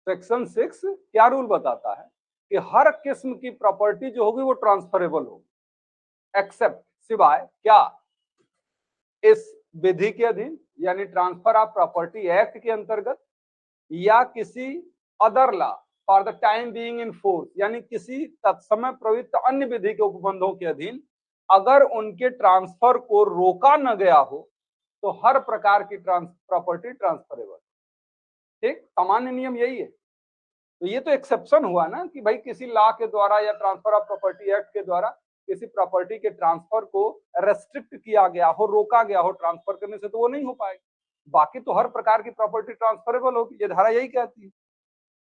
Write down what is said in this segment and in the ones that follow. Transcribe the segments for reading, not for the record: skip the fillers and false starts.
Section 6 क्या rule बताता है कि हर किस्म की प्रॉपर्टी जो होगी वो ट्रांसफरेबल होगी, एक्सेप्ट सिवाय क्या, इस विधि के अधीन यानी ट्रांसफर ऑफ प्रॉपर्टी एक्ट के अंतर्गत, या किसी other law for the time being in force यानी किसी तत्समय प्रवृत्त अन्य विधि के उपबंधों के अधीन, अगर उनके ट्रांसफर को रोका न गया हो तो हर प्रकार की प्रॉपर्टी ट्रांसफरेबल। ठीक, सामान्य नियम यही है। तो ये तो एक्सेप्शन हुआ ना कि भाई किसी लॉ के द्वारा या ट्रांसफर ऑफ प्रॉपर्टी एक्ट के द्वारा किसी प्रॉपर्टी के ट्रांसफर को रेस्ट्रिक्ट किया गया हो, रोका गया हो ट्रांसफर करने से, तो वो नहीं हो पाएगा। बाकी तो हर प्रकार की प्रॉपर्टी ट्रांसफरेबल होगी, ये धारा यही कहती है।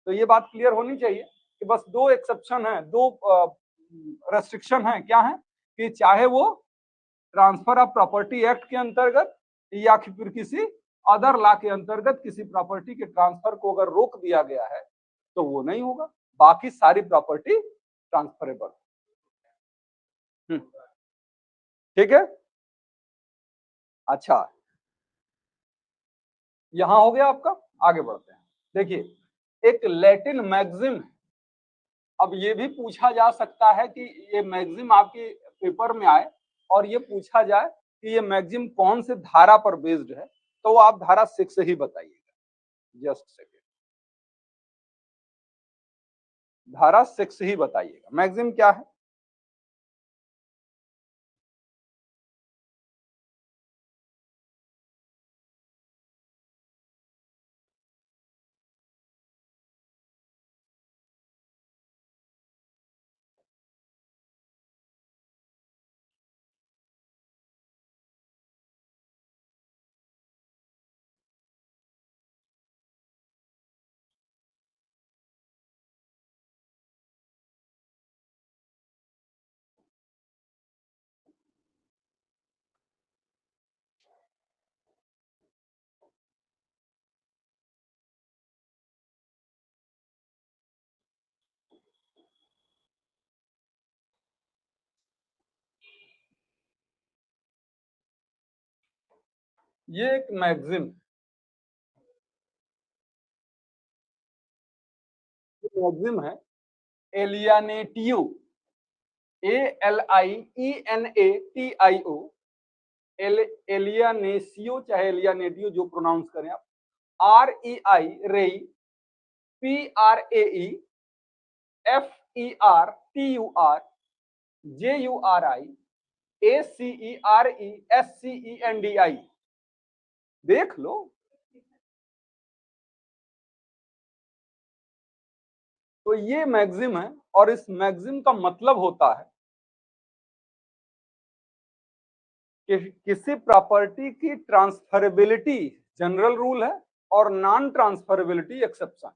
तो ये बात क्लियर होनी चाहिए कि बस दो एक्सेप्शन है, दो रेस्ट्रिक्शन है। क्या है कि चाहे वो ट्रांसफर ऑफ प्रॉपर्टी एक्ट के अंतर्गत या फिर किसी अदर लॉ के अंतर्गत किसी प्रॉपर्टी के ट्रांसफर को अगर रोक दिया गया है तो वो नहीं होगा, बाकी सारी प्रॉपर्टी ट्रांसफरेबल। ठीक है, अच्छा यहां हो गया आपका। आगे बढ़ते हैं। देखिए एक लैटिन मैगजिम, अब ये भी पूछा जा सकता है कि ये मैगजिम आपके पेपर में आए और ये पूछा जाए कि ये मैगजिम कौन से धारा पर बेस्ड है, तो आप धारा 6 ही बताइएगा। जस्ट सेकेंड, धारा 6 ही बताइएगा। मैगजिम क्या है? ये एक मैगजिम, मैगजिम है एलियानेटियो, ALIENATIO, एलियानेसियो चाहे एलियानेटियो जो प्रोनाउंस करें आप, REI रेई, PRAE FERTUR JURI ACERESCENDI। देख लो, तो ये मैगजिम है और इस मैगजिम का मतलब होता है कि किसी प्रॉपर्टी की ट्रांसफरेबिलिटी जनरल रूल है और नॉन ट्रांसफरेबिलिटी एक्सेप्शन।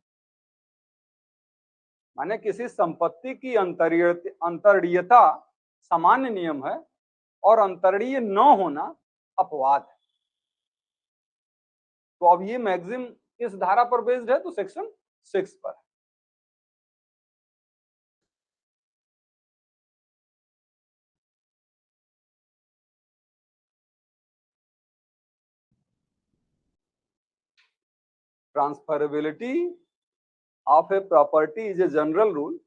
माने किसी संपत्ति की अंतरणीयता सामान्य नियम है और अंतरणीय न होना अपवाद है। तो अब ये मैगजिम किस धारा पर बेस्ड है? तो सेक्शन 6 पर है। Transferability of a property is a general rule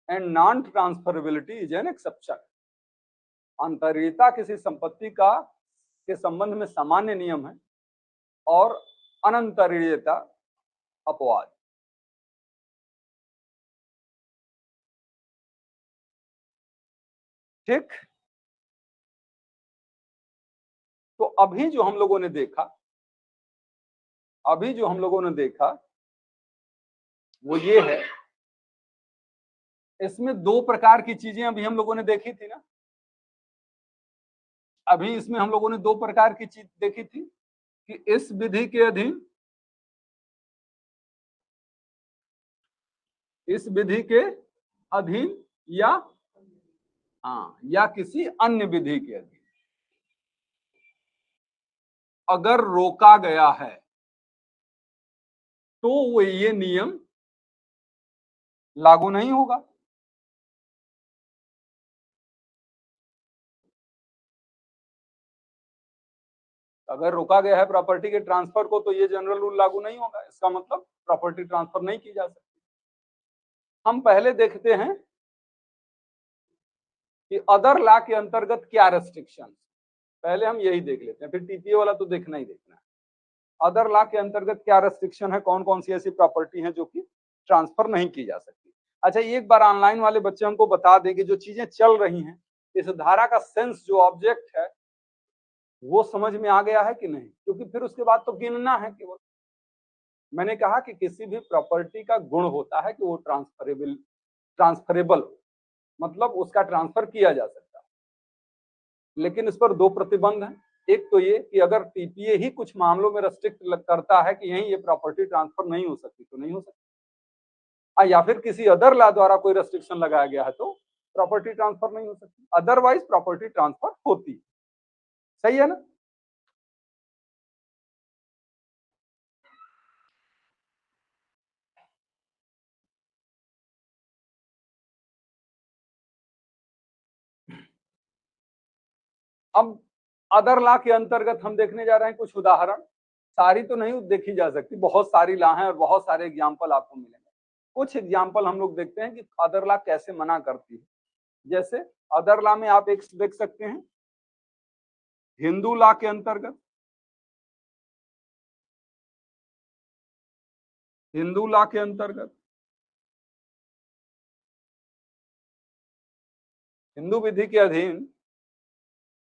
and non-transferability is an exception। अंतरणीयता किसी संपत्ति का के संबंध में सामान्य नियम है और अनंतरणीयता अपवाद। ठीक, तो अभी जो हम लोगों ने देखा वो ये है, इसमें दो प्रकार की चीजें अभी हम लोगों ने देखी थी ना। अभी इसमें हम लोगों ने दो प्रकार की चीज देखी थी कि इस विधि के अधीन, इस विधि के अधीन या या किसी अन्य विधि के अधीन अगर रोका गया है तो वो ये नियम लागू नहीं होगा। अगर रोका गया है प्रॉपर्टी के ट्रांसफर को तो ये जनरल रूल लागू नहीं होगा, इसका मतलब प्रॉपर्टी ट्रांसफर नहीं की जा सकती। हम पहले देखते हैं कि अदर लॉ के अंतर्गत क्या रेस्ट्रिक्शन, पहले हम यही देख लेते हैं, फिर टीपीए वाला तो देखना ही देखना है। अदर लॉ के अंतर्गत क्या रेस्ट्रिक्शन है, कौन कौन सी ऐसी प्रॉपर्टी है जो कि ट्रांसफर नहीं की जा सकती। अच्छा, एक बार ऑनलाइन वाले बच्चे हमको बता दें कि जो चीजें चल रही हैं, इस धारा का सेंस जो ऑब्जेक्ट है वो समझ में आ गया है कि नहीं, क्योंकि फिर उसके बाद तो गिनना है केवल। मैंने कहा कि किसी भी प्रॉपर्टी का गुण होता है कि वो ट्रांसफरेबल हो, मतलब उसका ट्रांसफर किया जा सकता है, लेकिन इस पर दो प्रतिबंध हैं। एक तो ये कि अगर टीपीए ही कुछ मामलों में रेस्ट्रिक्ट करता है कि यही ये प्रॉपर्टी ट्रांसफर नहीं हो सकती तो नहीं हो सकती, या फिर किसी अदर लॉ द्वारा कोई रेस्ट्रिक्शन लगाया गया है तो प्रॉपर्टी ट्रांसफर नहीं हो सकती, अदरवाइज प्रॉपर्टी ट्रांसफर होती। सही है ना? अब अदर लॉ के अंतर्गत हम देखने जा रहे हैं कुछ उदाहरण, सारी तो नहीं देखी जा सकती, बहुत सारी लॉ हैं और बहुत सारे एग्जाम्पल आपको मिलेंगे। कुछ एग्जाम्पल हम लोग देखते हैं कि अदर लॉ कैसे मना करती है। जैसे अदर लॉ में आप एक देख सकते हैं, हिंदू लॉ के अंतर्गत, हिंदू लॉ के अंतर्गत हिंदू विधि के अधीन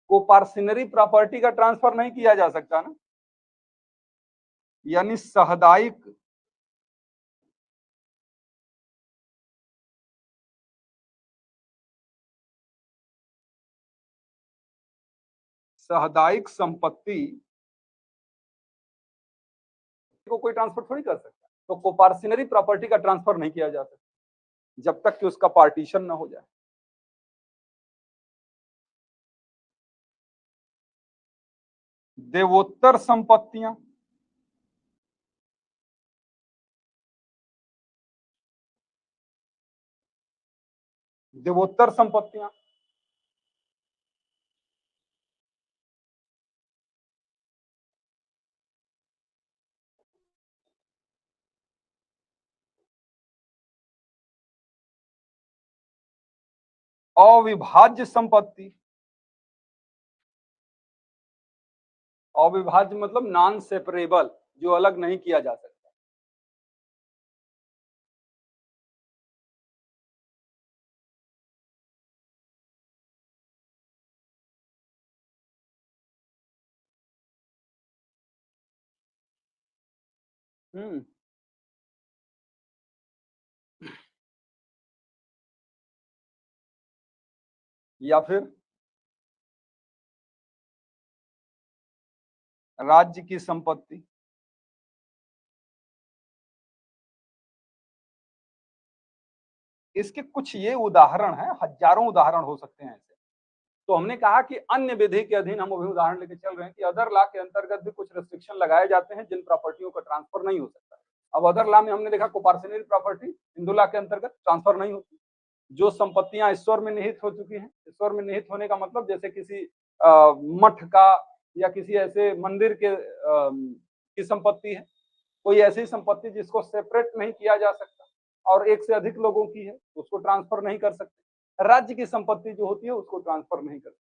को पार्सिनरी प्रॉपर्टी का ट्रांसफर नहीं किया जा सकता ना, यानी सामुदायिक सामुदायिक संपत्ति को कोई ट्रांसफर थोड़ी कर सकता, तो कोपार्सिनरी प्रॉपर्टी का ट्रांसफर नहीं किया जा सकता जब तक कि उसका पार्टीशन ना हो जाए। देवोत्तर संपत्तियां, देवोत्तर संपत्तियां अविभाज्य संपत्ति, अविभाज्य मतलब नॉन सेपरेबल, जो अलग नहीं किया जा सकता। या फिर राज्य की संपत्ति, इसके कुछ ये उदाहरण हैं, हजारों उदाहरण हो सकते हैं ऐसे। तो हमने कहा कि अन्य विधि के अधीन हम अभी उदाहरण लेके चल रहे हैं कि अदर लॉ के अंतर्गत भी कुछ रेस्ट्रिक्शन लगाए जाते हैं जिन प्रॉपर्टियों का ट्रांसफर नहीं हो सकता। अब अदर लॉ में हमने देखा कोपार्सिनरी प्रॉपर्टी हिंदू लॉ के अंतर्गत ट्रांसफर नहीं होती। जो संपत्तियां ईश्वर में निहित हो चुकी हैं, ईश्वर में निहित होने का मतलब जैसे किसी मठ का या किसी ऐसे मंदिर के की संपत्ति है, कोई ऐसी संपत्ति जिसको सेपरेट नहीं किया जा सकता और एक से अधिक लोगों की है, उसको ट्रांसफर नहीं कर सकते। राज्य की संपत्ति जो होती है उसको ट्रांसफर नहीं कर सकते।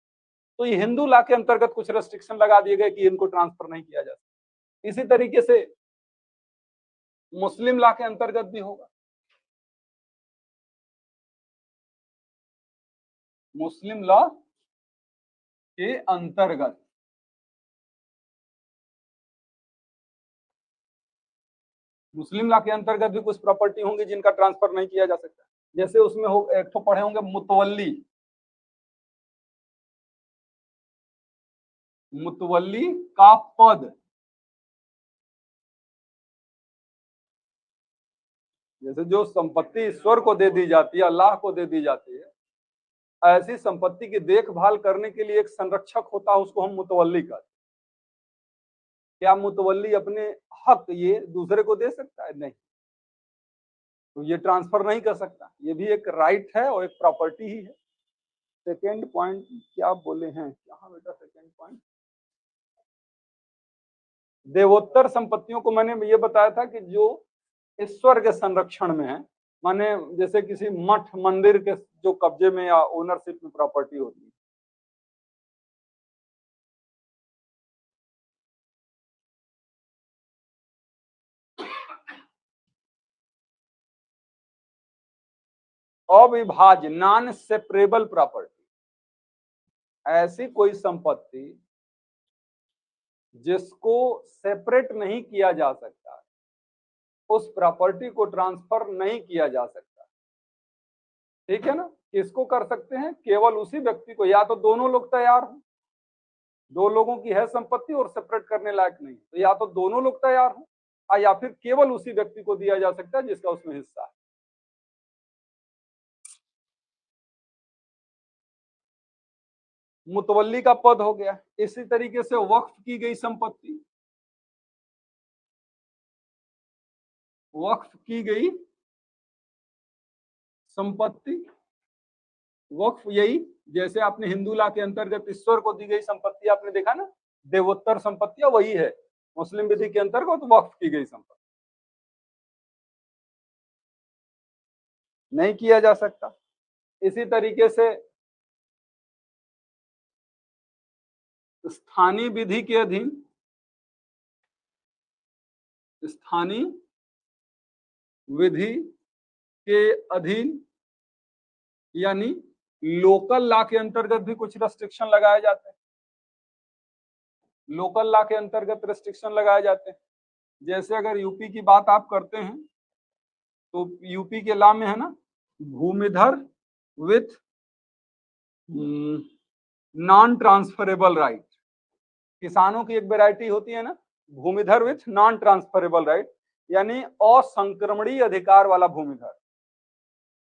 तो ये हिंदू लॉ के अंतर्गत कुछ रेस्ट्रिक्शन लगा दिए गए कि इनको ट्रांसफर नहीं किया जा सकता। इसी तरीके से मुस्लिम लॉ के अंतर्गत भी होगा। मुस्लिम लॉ के अंतर्गत मुस्लिम लॉ के अंतर्गत भी कुछ प्रॉपर्टी होंगी जिनका ट्रांसफर नहीं किया जा सकता। जैसे उसमें हो एक तो पढ़े होंगे मुतवल्ली, मुतवल्ली का पद, जैसे जो संपत्ति ईश्वर को दे दी जाती है, अल्लाह को दे दी जाती है, ऐसी संपत्ति की देखभाल करने के लिए एक संरक्षक होता है, उसको हम मुतवल्ली कहते हैं। क्या मुतवल्ली अपने हक ये दूसरे को दे सकता है? नहीं, तो ये ट्रांसफर नहीं कर सकता। ये भी एक राइट है और एक प्रॉपर्टी ही है। सेकेंड पॉइंट क्या बोले हैं, यहाँ बेटा सेकेंड पॉइंट देवोत्तर संपत्तियों को मैंने ये बताया था कि जो ईश्वर के संरक्षण में है, माने जैसे किसी मठ मंदिर के जो कब्जे में या ओनरशिप में प्रॉपर्टी होती है। अविभाज्य नॉन सेपरेबल प्रॉपर्टी, ऐसी कोई संपत्ति जिसको सेपरेट नहीं किया जा सकता, उस प्रॉपर्टी को ट्रांसफर नहीं किया जा सकता। ठीक है ना? किसको कर सकते हैं? केवल उसी व्यक्ति को, या तो दोनों लोग तैयार हो, दो लोगों की है संपत्ति और सेपरेट करने लायक नहीं, तो या तो दोनों लोग तैयार हो, या फिर केवल उसी व्यक्ति को दिया जा सकता है जिसका उसमें हिस्सा है। मुतवल्ली का पद हो गया। इसी तरीके से वक्फ की गई संपत्ति, वक्फ की गई संपत्ति, वक्फ यही जैसे आपने हिंदू लॉ के अंतर्गत ईश्वर को दी गई संपत्ति आपने देखा ना, देवोत्तर संपत्तियां वही है। मुस्लिम विधि के अंतर्गत वक्फ की गई संपत्ति नहीं किया जा सकता। इसी तरीके से स्थानीय विधि के अधीन, स्थानीय विधि के अधीन यानी लोकल लॉ के अंतर्गत भी कुछ रेस्ट्रिक्शन लगाए जाते हैं। लोकल लॉ के अंतर्गत रेस्ट्रिक्शन लगाए जाते हैं। जैसे अगर यूपी की बात आप करते हैं तो यूपी के लॉ में है ना, भूमिधर विथ नॉन ट्रांसफरेबल राइट। किसानों की एक वैरायटी होती है ना, भूमिधर विथ नॉन ट्रांसफरेबल राइट, यानी असंक्रमणीय अधिकार वाला भूमिधर।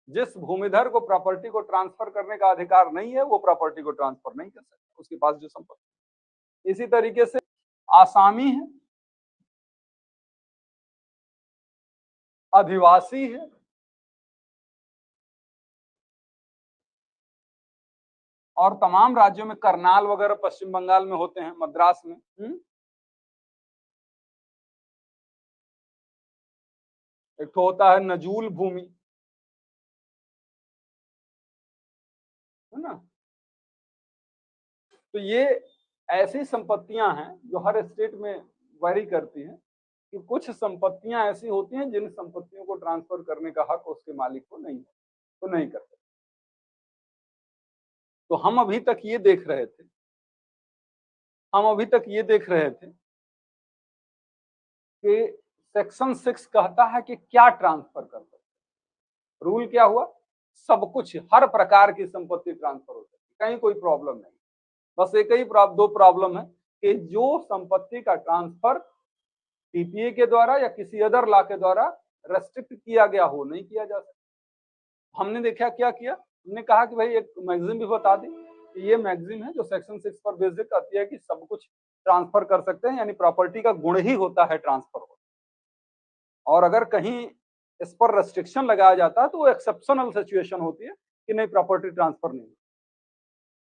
जिस भूमिधर को प्रॉपर्टी को ट्रांसफर करने का अधिकार नहीं है, वो प्रॉपर्टी को ट्रांसफर नहीं कर सकता, उसके पास जो संपत्ति। इसी तरीके से आसामी है, आदिवासी है, और तमाम राज्यों में करनाल वगैरह पश्चिम बंगाल में होते हैं, मद्रास में। एक तो होता है नजूल भूमि, है ना। तो ये ऐसी संपत्तियां हैं जो हर स्टेट में वैरी करती हैं कि कुछ संपत्तियां ऐसी होती हैं जिन संपत्तियों को ट्रांसफर करने का हक उसके मालिक को नहीं है, तो नहीं करते। तो हम अभी तक ये देख रहे थे, कि सेक्शन 6 कहता है कि क्या ट्रांसफर कर सकते। रूल क्या हुआ? सब कुछ, हर प्रकार की संपत्ति ट्रांसफर हो सकती, कहीं कोई प्रॉब्लम नहीं। बस एक ही दो प्रॉब्लम है कि जो संपत्ति का ट्रांसफर टीपीए के द्वारा या किसी अदर लॉ के द्वारा रेस्ट्रिक्ट किया गया हो, नहीं किया जा सकता। हमने देखा क्या किया, हमने कहा कि भाई एक मैगजीन भी बता दी, ये मैगजीन है जो सेक्शन 6 पर बेसिक कहती है कि सब कुछ ट्रांसफर कर सकते हैं, यानी प्रॉपर्टी का गुण ही होता है ट्रांसफर होता। और अगर कहीं इस पर रेस्ट्रिक्शन लगाया जाता है तो वो एक्सेप्शनल सिचुएशन होती है कि नहीं, प्रॉपर्टी ट्रांसफर नहीं।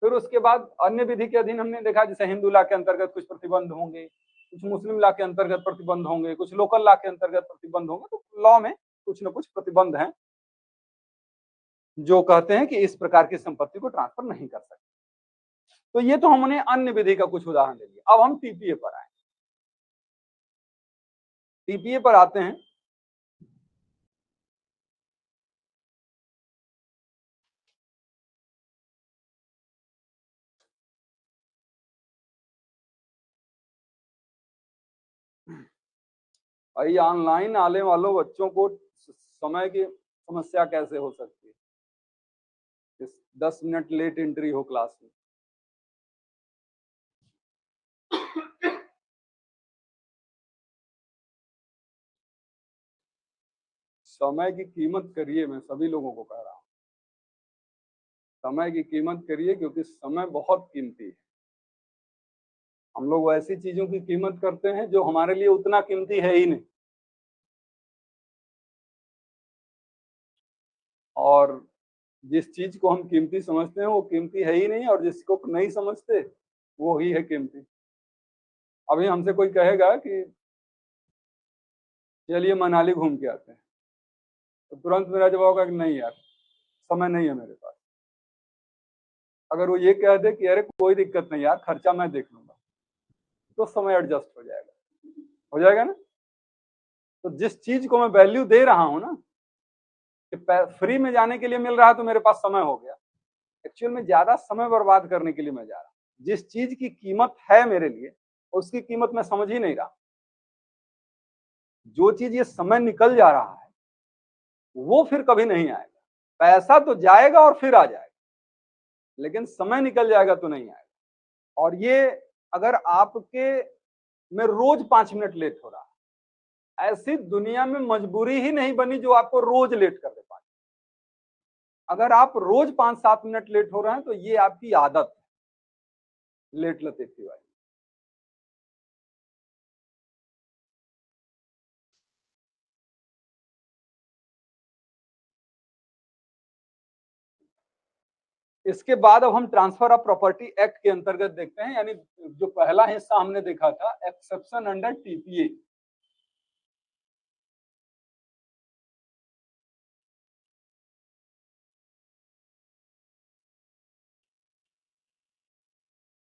फिर उसके बाद अन्य विधि के अधीन हमने देखा, जैसे हिंदू लॉ के अंतर्गत कुछ प्रतिबंध होंगे, कुछ मुस्लिम लॉ के अंतर्गत प्रतिबंध होंगे, कुछ लोकल लॉ के अंतर्गत प्रतिबंध होंगे। तो लॉ में कुछ न कुछ प्रतिबंध हैं जो कहते हैं कि इस प्रकार की संपत्ति को ट्रांसफर नहीं कर सकते। तो ये तो हमने अन्य विधि का कुछ उदाहरण ले लिया। अब हम टीपीए पर आए। टीपीए पर आते हैं। भाई ऑनलाइन आने वालों बच्चों को समय की समस्या कैसे हो सकती है? 10 मिनट लेट एंट्री हो क्लास में। समय की कीमत करिए, मैं सभी लोगों को कह रहा हूं, समय की कीमत करिए, क्योंकि समय बहुत कीमती है। हम लोग ऐसी चीजों की कीमत करते हैं जो हमारे लिए उतना कीमती है ही नहीं, और जिस चीज को हम कीमती समझते हैं वो कीमती है ही नहीं, और जिसको नहीं समझते वो ही है कीमती। अभी हमसे कोई कहेगा कि चलिए मनाली घूम के आते हैं, तो तुरंत मेरा जवाब होगा कि नहीं यार, समय नहीं है मेरे पास। अगर वो ये कह दे कि अरे कोई दिक्कत नहीं यार, खर्चा मैं देख लूंगा, तो समय एडजस्ट हो जाएगा ना। तो जिस चीज को मैं वैल्यू दे रहा हूं ना, कि फ्री में जाने के लिए मिल रहा है तो मेरे पास समय हो गया, एक्चुअल में ज्यादा समय बर्बाद करने के लिए मैं जा रहा हूं। जिस चीज की कीमत है मेरे लिए, उसकी कीमत मैं समझ ही नहीं रहा। जो चीज ये समय निकल जा रहा है वो फिर कभी नहीं आएगा। पैसा तो जाएगा और फिर आ जाएगा, लेकिन समय निकल जाएगा तो नहीं आएगा। और ये अगर आपके में रोज 5 मिनट लेट हो रहा है, ऐसी दुनिया में मजबूरी ही नहीं बनी जो आपको रोज लेट कर दे पाए। अगर आप रोज 5-7 मिनट लेट हो रहे हैं तो ये आपकी आदत है, लेट लतीफी वाली। इसके बाद अब हम ट्रांसफर ऑफ प्रॉपर्टी एक्ट के अंतर्गत देखते हैं, यानी जो पहला हिस्सा हमने देखा था exception under TPA.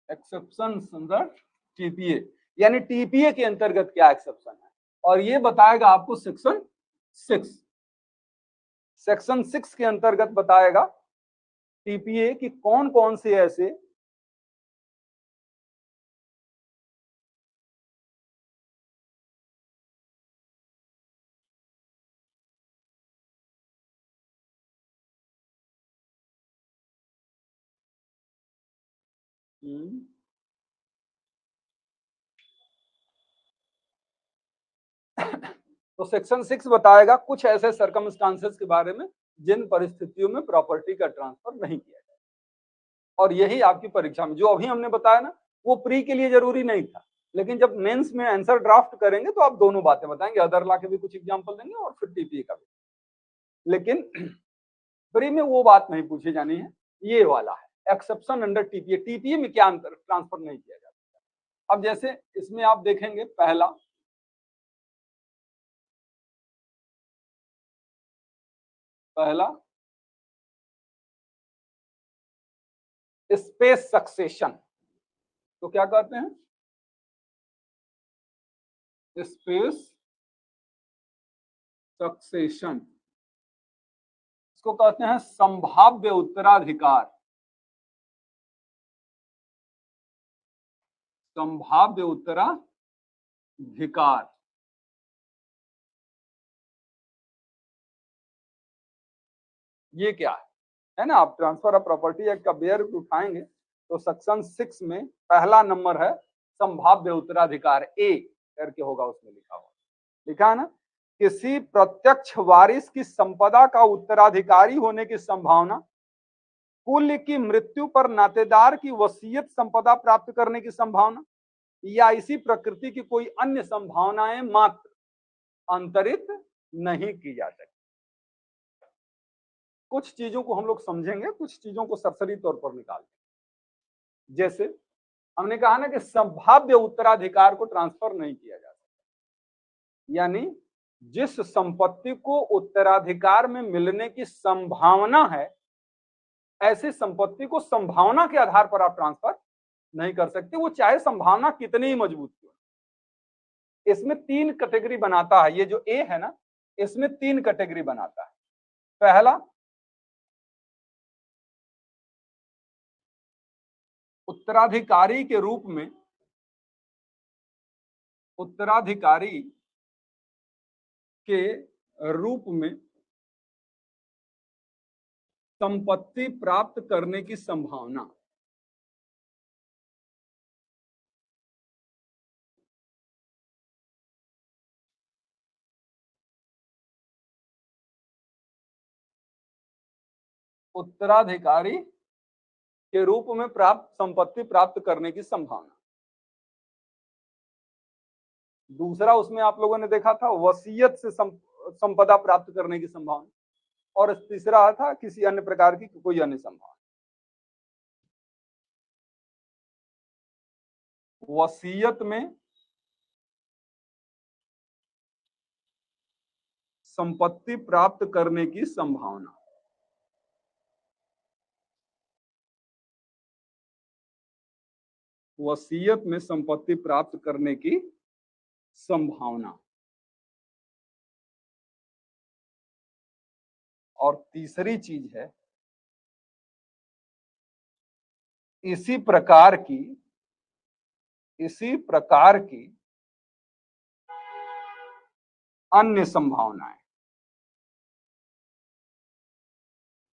Exception under TPA, यानी टीपीए के अंतर्गत क्या एक्सेप्शन है, और ये बताएगा आपको सेक्शन 6। सेक्शन 6 के अंतर्गत बताएगा टीपीए कि कौन कौन से ऐसे तो सेक्शन 6 बताएगा कुछ ऐसे सर्कमस्टांसेस के बारे में जिन परिस्थितियों में प्रॉपर्टी का ट्रांसफर नहीं किया जाए। और यही आपकी परीक्षा में जो अभी हमने बताया ना, वो प्री के लिए जरूरी नहीं था, लेकिन जब मेंस में आंसर ड्राफ्ट करेंगे तो आप दोनों बातें बताएंगे, अदर ला के भी कुछ एग्जांपल देंगे और फिर टीपीए का भी। लेकिन प्री में वो बात नहीं पूछी जानी है, ये वाला है एक्सेप्शन अंडर टीपीए। टीपीए में क्या अंतर, ट्रांसफर नहीं किया जाता। अब जैसे इसमें आप देखेंगे पहला स्पेस सक्सेशन, तो क्या कहते हैं, स्पेस सक्सेशन, इसको कहते हैं संभाव्य उत्तराधिकार। संभाव्य उत्तराधिकार ये क्या है ना, आप ट्रांसफर ऑफ प्रॉपर्टी एक्ट का बेयर उठाएंगे तो सेक्शन 6 में पहला नंबर है संभाव्य उत्तराधिकार, ए करके होगा उसमें लिखा है ना, किसी प्रत्यक्ष वारिस की संपदा का उत्तराधिकारी होने की संभावना, कुल की मृत्यु पर नातेदार की वसीयत संपदा प्राप्त करने की संभावना, या इसी प्रकृति की कोई अन्य संभावनाएं मात्र अंतरित नहीं की जा सकती। कुछ चीजों को हम लोग समझेंगे, कुछ चीजों को सरसरी तौर पर निकालेंगे। जैसे हमने कहा ना कि संभाव्य उत्तराधिकार को ट्रांसफर नहीं किया जा सकता, यानी जिस संपत्ति को उत्तराधिकार में मिलने की संभावना है, ऐसी संपत्ति को संभावना के आधार पर आप ट्रांसफर नहीं कर सकते, वो चाहे संभावना कितनी ही मजबूत हो। इसमें 3 कैटेगरी बनाता है, ये जो ए है ना, इसमें 3 कैटेगरी बनाता है। पहला, उत्तराधिकारी के रूप में, उत्तराधिकारी के रूप में संपत्ति प्राप्त करने की संभावना। उत्तराधिकारी के रूप में संपत्ति प्राप्त करने की संभावना। दूसरा, उसमें आप लोगों ने देखा था वसीयत से संपदा प्राप्त करने की संभावना, और तीसरा था किसी अन्य प्रकार की कोई अन्य संभावना। वसीयत में संपत्ति प्राप्त करने की संभावना। वसीयत में संपत्ति प्राप्त करने की संभावना। और तीसरी चीज है इसी प्रकार की अन्य संभावनाएं।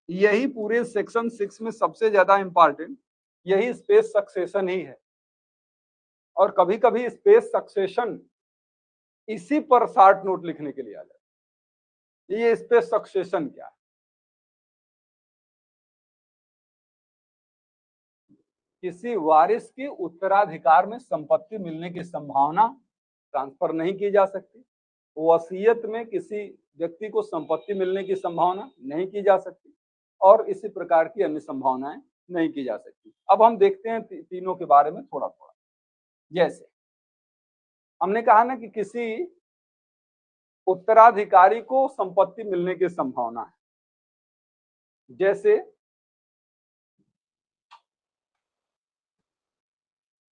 यही पूरे सेक्शन 6 में सबसे ज्यादा इंपॉर्टेंट यही स्पेस सक्सेशन ही है। और कभी कभी स्पेस सक्सेशन इसी पर शार्ट नोट लिखने के लिए आ जाता है। ये स्पेस सक्सेशन क्या है? किसी वारिस की उत्तराधिकार में संपत्ति मिलने की संभावना ट्रांसफर नहीं की जा सकती। वसीयत में किसी व्यक्ति को संपत्ति मिलने की संभावना नहीं की जा सकती और इसी प्रकार की अन्य संभावनाएं नहीं की जा सकती। अब हम देखते हैं तीनों के बारे में थोड़ा थोड़ा। जैसे हमने कहा ना कि किसी उत्तराधिकारी को संपत्ति मिलने की संभावना है।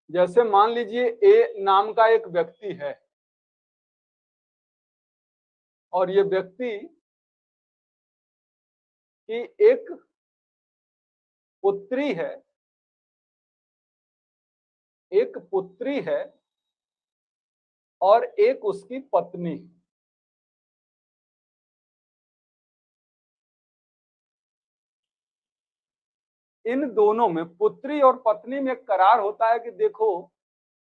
जैसे मान लीजिए ए नाम का एक व्यक्ति है और ये व्यक्ति की एक पुत्री है और एक उसकी पत्नी। इन दोनों में पुत्री और पत्नी में एक करार होता है कि देखो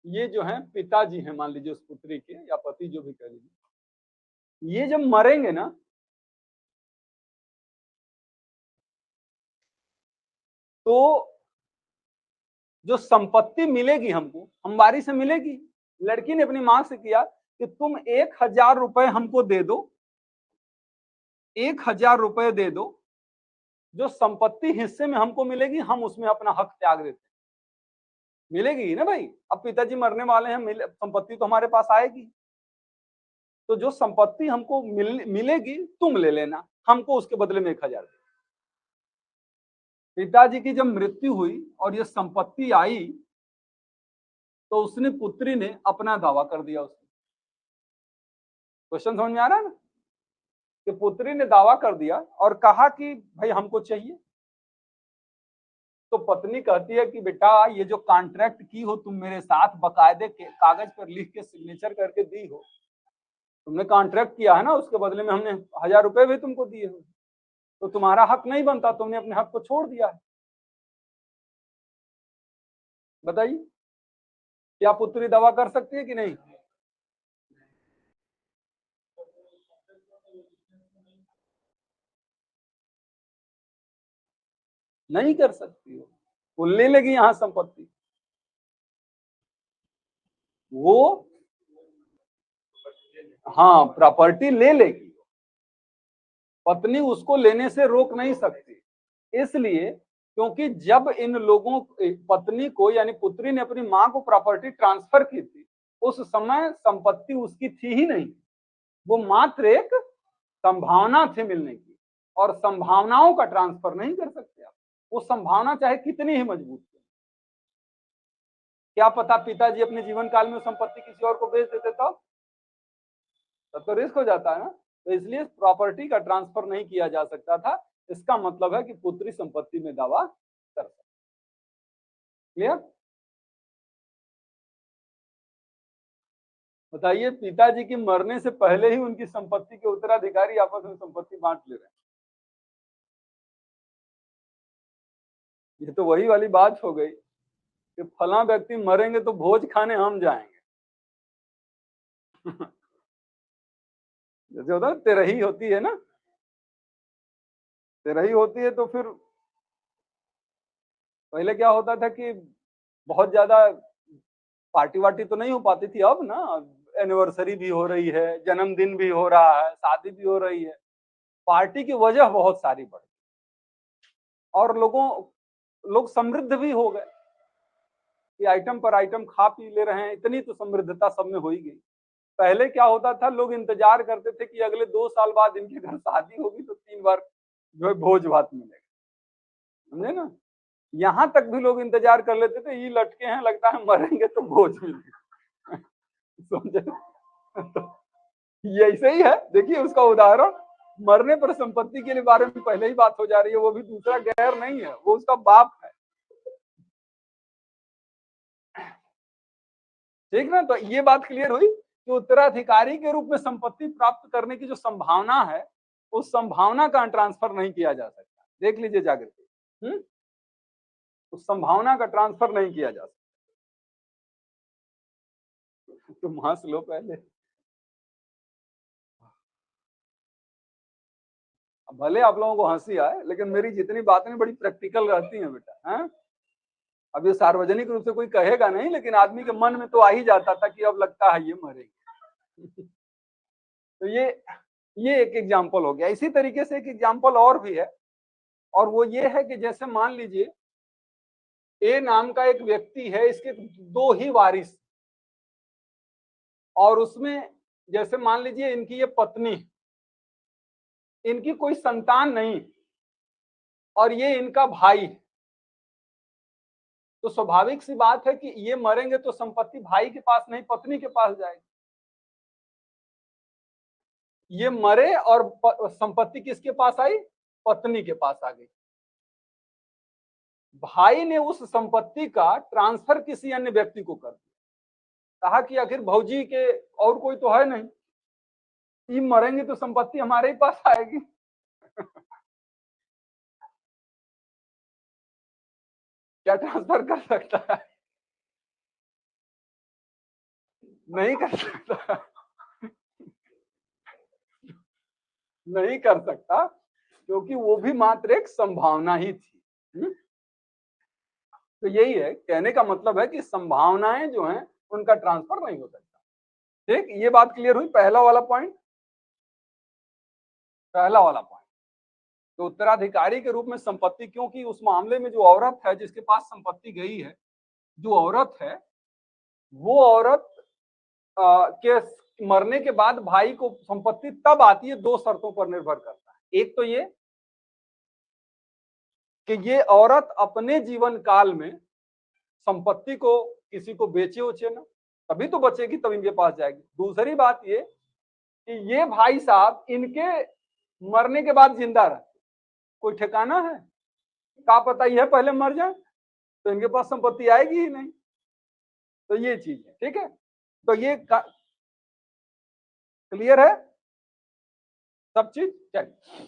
ये जो है पिताजी हैं मान लीजिए उस पुत्री के या पति जो भी कह लीजिए, ये जब मरेंगे ना तो जो संपत्ति मिलेगी हमको हम बारी से मिलेगी। लड़की ने अपनी मां से किया कि तुम 1,000 रुपए हमको दे दो, 1,000 रुपए दे दो, जो संपत्ति हिस्से में हमको मिलेगी हम उसमें अपना हक त्याग देते। मिलेगी ना भाई, अब पिताजी मरने वाले हैं, संपत्ति तो हमारे पास आएगी, तो जो संपत्ति हमको मिलेगी तुम ले लेना, हमको उसके बदले में 1,000 दे। पिताजी की जब मृत्यु हुई और ये संपत्ति आई तो उसने पुत्री ने अपना दावा कर दिया। उसने क्वेश्चन समझ में आ रहा है ना कि पुत्री ने दावा कर दिया और कहा कि भाई हमको चाहिए। तो पत्नी कहती है कि बेटा ये जो कॉन्ट्रैक्ट की हो तुम मेरे साथ बकायदे के कागज पर लिख के सिग्नेचर करके दी हो, तुमने कॉन्ट्रैक्ट किया है ना, उसके बदले में हमने 1,000 रुपए भी तुमको दिए हो, तो तुम्हारा हक नहीं बनता, तुमने अपने हक को छोड़ दिया है। बताइए क्या पुत्री दावा कर सकती है कि नहीं? नहीं कर सकती हो, वो ले लेगी यहां संपत्ति। वो हाँ प्रॉपर्टी ले लेगी, पत्नी उसको लेने से रोक नहीं सकती। इसलिए क्योंकि जब इन लोगों पत्नी को यानी पुत्री ने अपनी मां को प्रॉपर्टी ट्रांसफर की थी उस समय संपत्ति उसकी थी ही नहीं, वो मात्र एक संभावना थी मिलने की, और संभावनाओं का ट्रांसफर नहीं कर सकते आप। वो संभावना चाहे कितनी ही मजबूत हो, क्या पता पिताजी अपने जीवन काल में संपत्ति किसी और को बेच देते तब तो रिस्क हो जाता है ना। तो इसलिए प्रॉपर्टी का ट्रांसफर नहीं किया जा सकता था। इसका मतलब है कि पुत्री संपत्ति में दावा कर सकती। क्लियर? बताइए पिताजी की मरने से पहले ही उनकी संपत्ति के उत्तराधिकारी आपस में संपत्ति बांट ले रहे हैं। ये तो वही वाली बात हो गई कि फला व्यक्ति मरेंगे तो भोज खाने हम जाएंगे। जैसे होता है तेरही होती है ना, तेरही होती है तो फिर पहले क्या होता था कि बहुत ज्यादा पार्टी वार्टी तो नहीं हो पाती थी। अब ना एनिवर्सरी भी हो रही है, जन्मदिन भी हो रहा है, शादी भी हो रही है, पार्टी की वजह बहुत सारी बढ़ गई और लोग समृद्ध भी हो गए कि आइटम पर आइटम खा पी ले रहे हैं। इतनी तो समृद्धता सब में हो ही गई। पहले क्या होता था, लोग इंतजार करते थे कि अगले 2 साल बाद इनके घर शादी होगी तो 3 बार जो है भोज भात मिलेगा, समझे ना। यहाँ तक भी लोग इंतजार कर लेते थे, ये लटके हैं, लगता है मरेंगे तो भोज मिलेगा। समझे। तो ये ऐसे ही है, देखिए उसका उदाहरण, मरने पर संपत्ति के बारे में पहले ही बात हो जा रही है, वो भी दूसरा गैर नहीं है, वो उसका बाप है, ठीक ना। तो ये बात क्लियर हुई कि उत्तराधिकारी के रूप में संपत्ति प्राप्त करने की जो संभावना है, उस संभावना का ट्रांसफर नहीं किया जा सकता। देख लीजिए जागृति, उस संभावना का ट्रांसफर नहीं किया जा सकता। तुम हंस लो पहले, भले आप लोगों को हंसी आए, लेकिन मेरी जितनी बातें बड़ी प्रैक्टिकल रहती हैं बेटा, हैं। अब ये सार्वजनिक रूप से कोई कहेगा नहीं, लेकिन आदमी के मन में तो आ ही जाता था कि अब लगता है ये मरेगी। तो ये एक एग्जाम्पल हो गया। इसी तरीके से एक एग्जाम्पल और भी है, और वो ये है कि जैसे मान लीजिए ए नाम का एक व्यक्ति है, इसके 2 ही वारिस, और उसमें जैसे मान लीजिए इनकी ये पत्नी, इनकी कोई संतान नहीं, और ये इनका भाई, तो स्वाभाविक सी बात है कि ये मरेंगे तो संपत्ति भाई के पास नहीं, पत्नी के पास जाएगी। ये मरे और संपत्ति किसके पास आई, पत्नी के पास आ गई। भाई ने उस संपत्ति का ट्रांसफर किसी अन्य व्यक्ति को कर दिया, कहा कि आखिर भौजी के और कोई तो है नहीं, ये मरेंगे तो संपत्ति हमारे ही पास आएगी। क्या ट्रांसफर कर सकता है, नहीं कर सकता, नहीं कर सकता, क्योंकि वो भी मात्र एक संभावना ही थी। तो यही है, कहने का मतलब है कि संभावनाएं जो हैं उनका ट्रांसफर नहीं हो सकता। ठीक, ये बात क्लियर हुई, पहला वाला पॉइंट, पहला वाला पॉइंट। तो उत्तराधिकारी के रूप में संपत्ति, क्योंकि उस मामले में जो औरत है जिसके पास संपत्ति गई है, जो औरत है, वो औरत के मरने के बाद भाई को संपत्ति तब आती है, 2 शर्तों पर निर्भर करता है। एक तो ये कि ये औरत अपने जीवन काल में संपत्ति को किसी को बेचे उचे ना, तभी तो बचेगी, तब इनके पास जाएगी। दूसरी बात ये कि ये भाई साहब इनके मरने के बाद जिंदा रहे, कोई ठिकाना है, क्या पता यह पहले मर जाए तो इनके पास संपत्ति आएगी ही नहीं। तो ये चीज है, ठीक है। तो ये क्लियर है सब चीज, चलिए।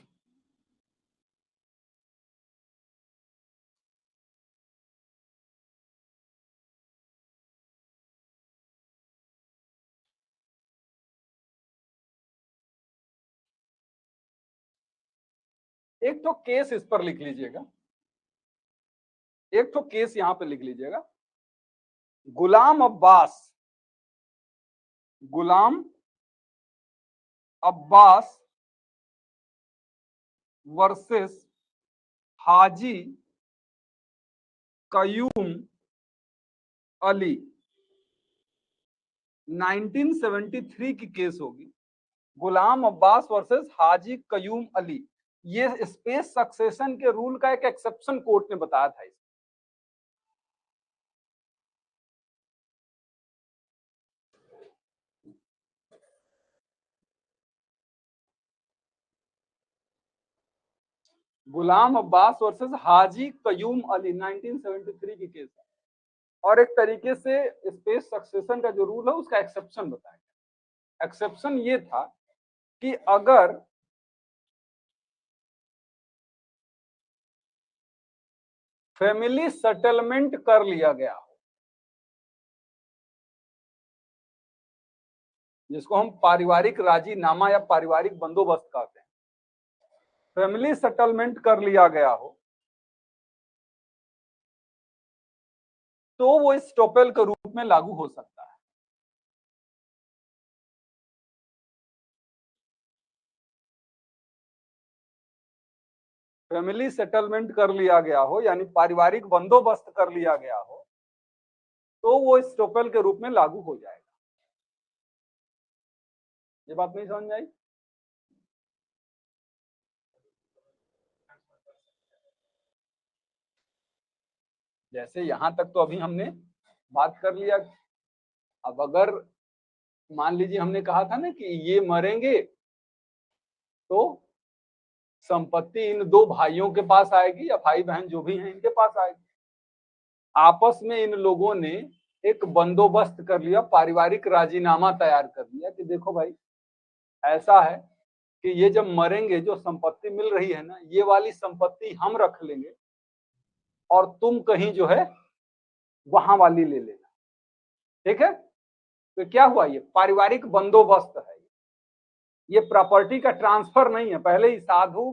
एक तो केस इस पर लिख लीजिएगा, एक तो केस यहां पे लिख लीजिएगा, गुलाम अब्बास, गुलाम अब्बास वर्सेस हाजी कयूम अली, 1973 की केस होगी। गुलाम अब्बास वर्सेस हाजी कयूम अली, ये स्पेस सक्सेशन के रूल का एक एक्सेप्शन कोर्ट ने बताया था। गुलाम अब्बास वर्सेस हाजी कयूम अली, 1973 की केस है, और एक तरीके से स्पेस सक्सेशन का जो रूल है उसका एक्सेप्शन बताया गया। एक्सेप्शन ये था कि अगर फैमिली सेटलमेंट कर लिया गया हो, जिसको हम पारिवारिक राजीनामा या पारिवारिक बंदोबस्त कहते हैं, फैमिली सेटलमेंट कर लिया गया हो, तो वो इस्टॉपेल के रूप में लागू हो सकता है। फैमिली सेटलमेंट कर लिया गया हो, यानी पारिवारिक बंदोबस्त कर लिया गया हो, तो वो इस्टॉपेल के रूप में लागू हो जाएगा। ये बात नहीं समझ में आई? जैसे यहां तक तो अभी हमने बात कर लिया। अब अगर मान लीजिए हमने कहा था ना कि ये मरेंगे तो संपत्ति इन दो भाइयों के पास आएगी, या भाई बहन जो भी हैं इनके पास आएगी। आपस में इन लोगों ने एक बंदोबस्त कर लिया, पारिवारिक राजीनामा तैयार कर लिया कि देखो भाई ऐसा है कि ये जब मरेंगे जो संपत्ति मिल रही है ना, ये वाली संपत्ति हम रख लेंगे और तुम कहीं जो है वहां वाली ले लेना। ठीक है? तो क्या हुआ, ये पारिवारिक बंदोबस्त है, ये प्रॉपर्टी का ट्रांसफर नहीं है। पहले ही साधु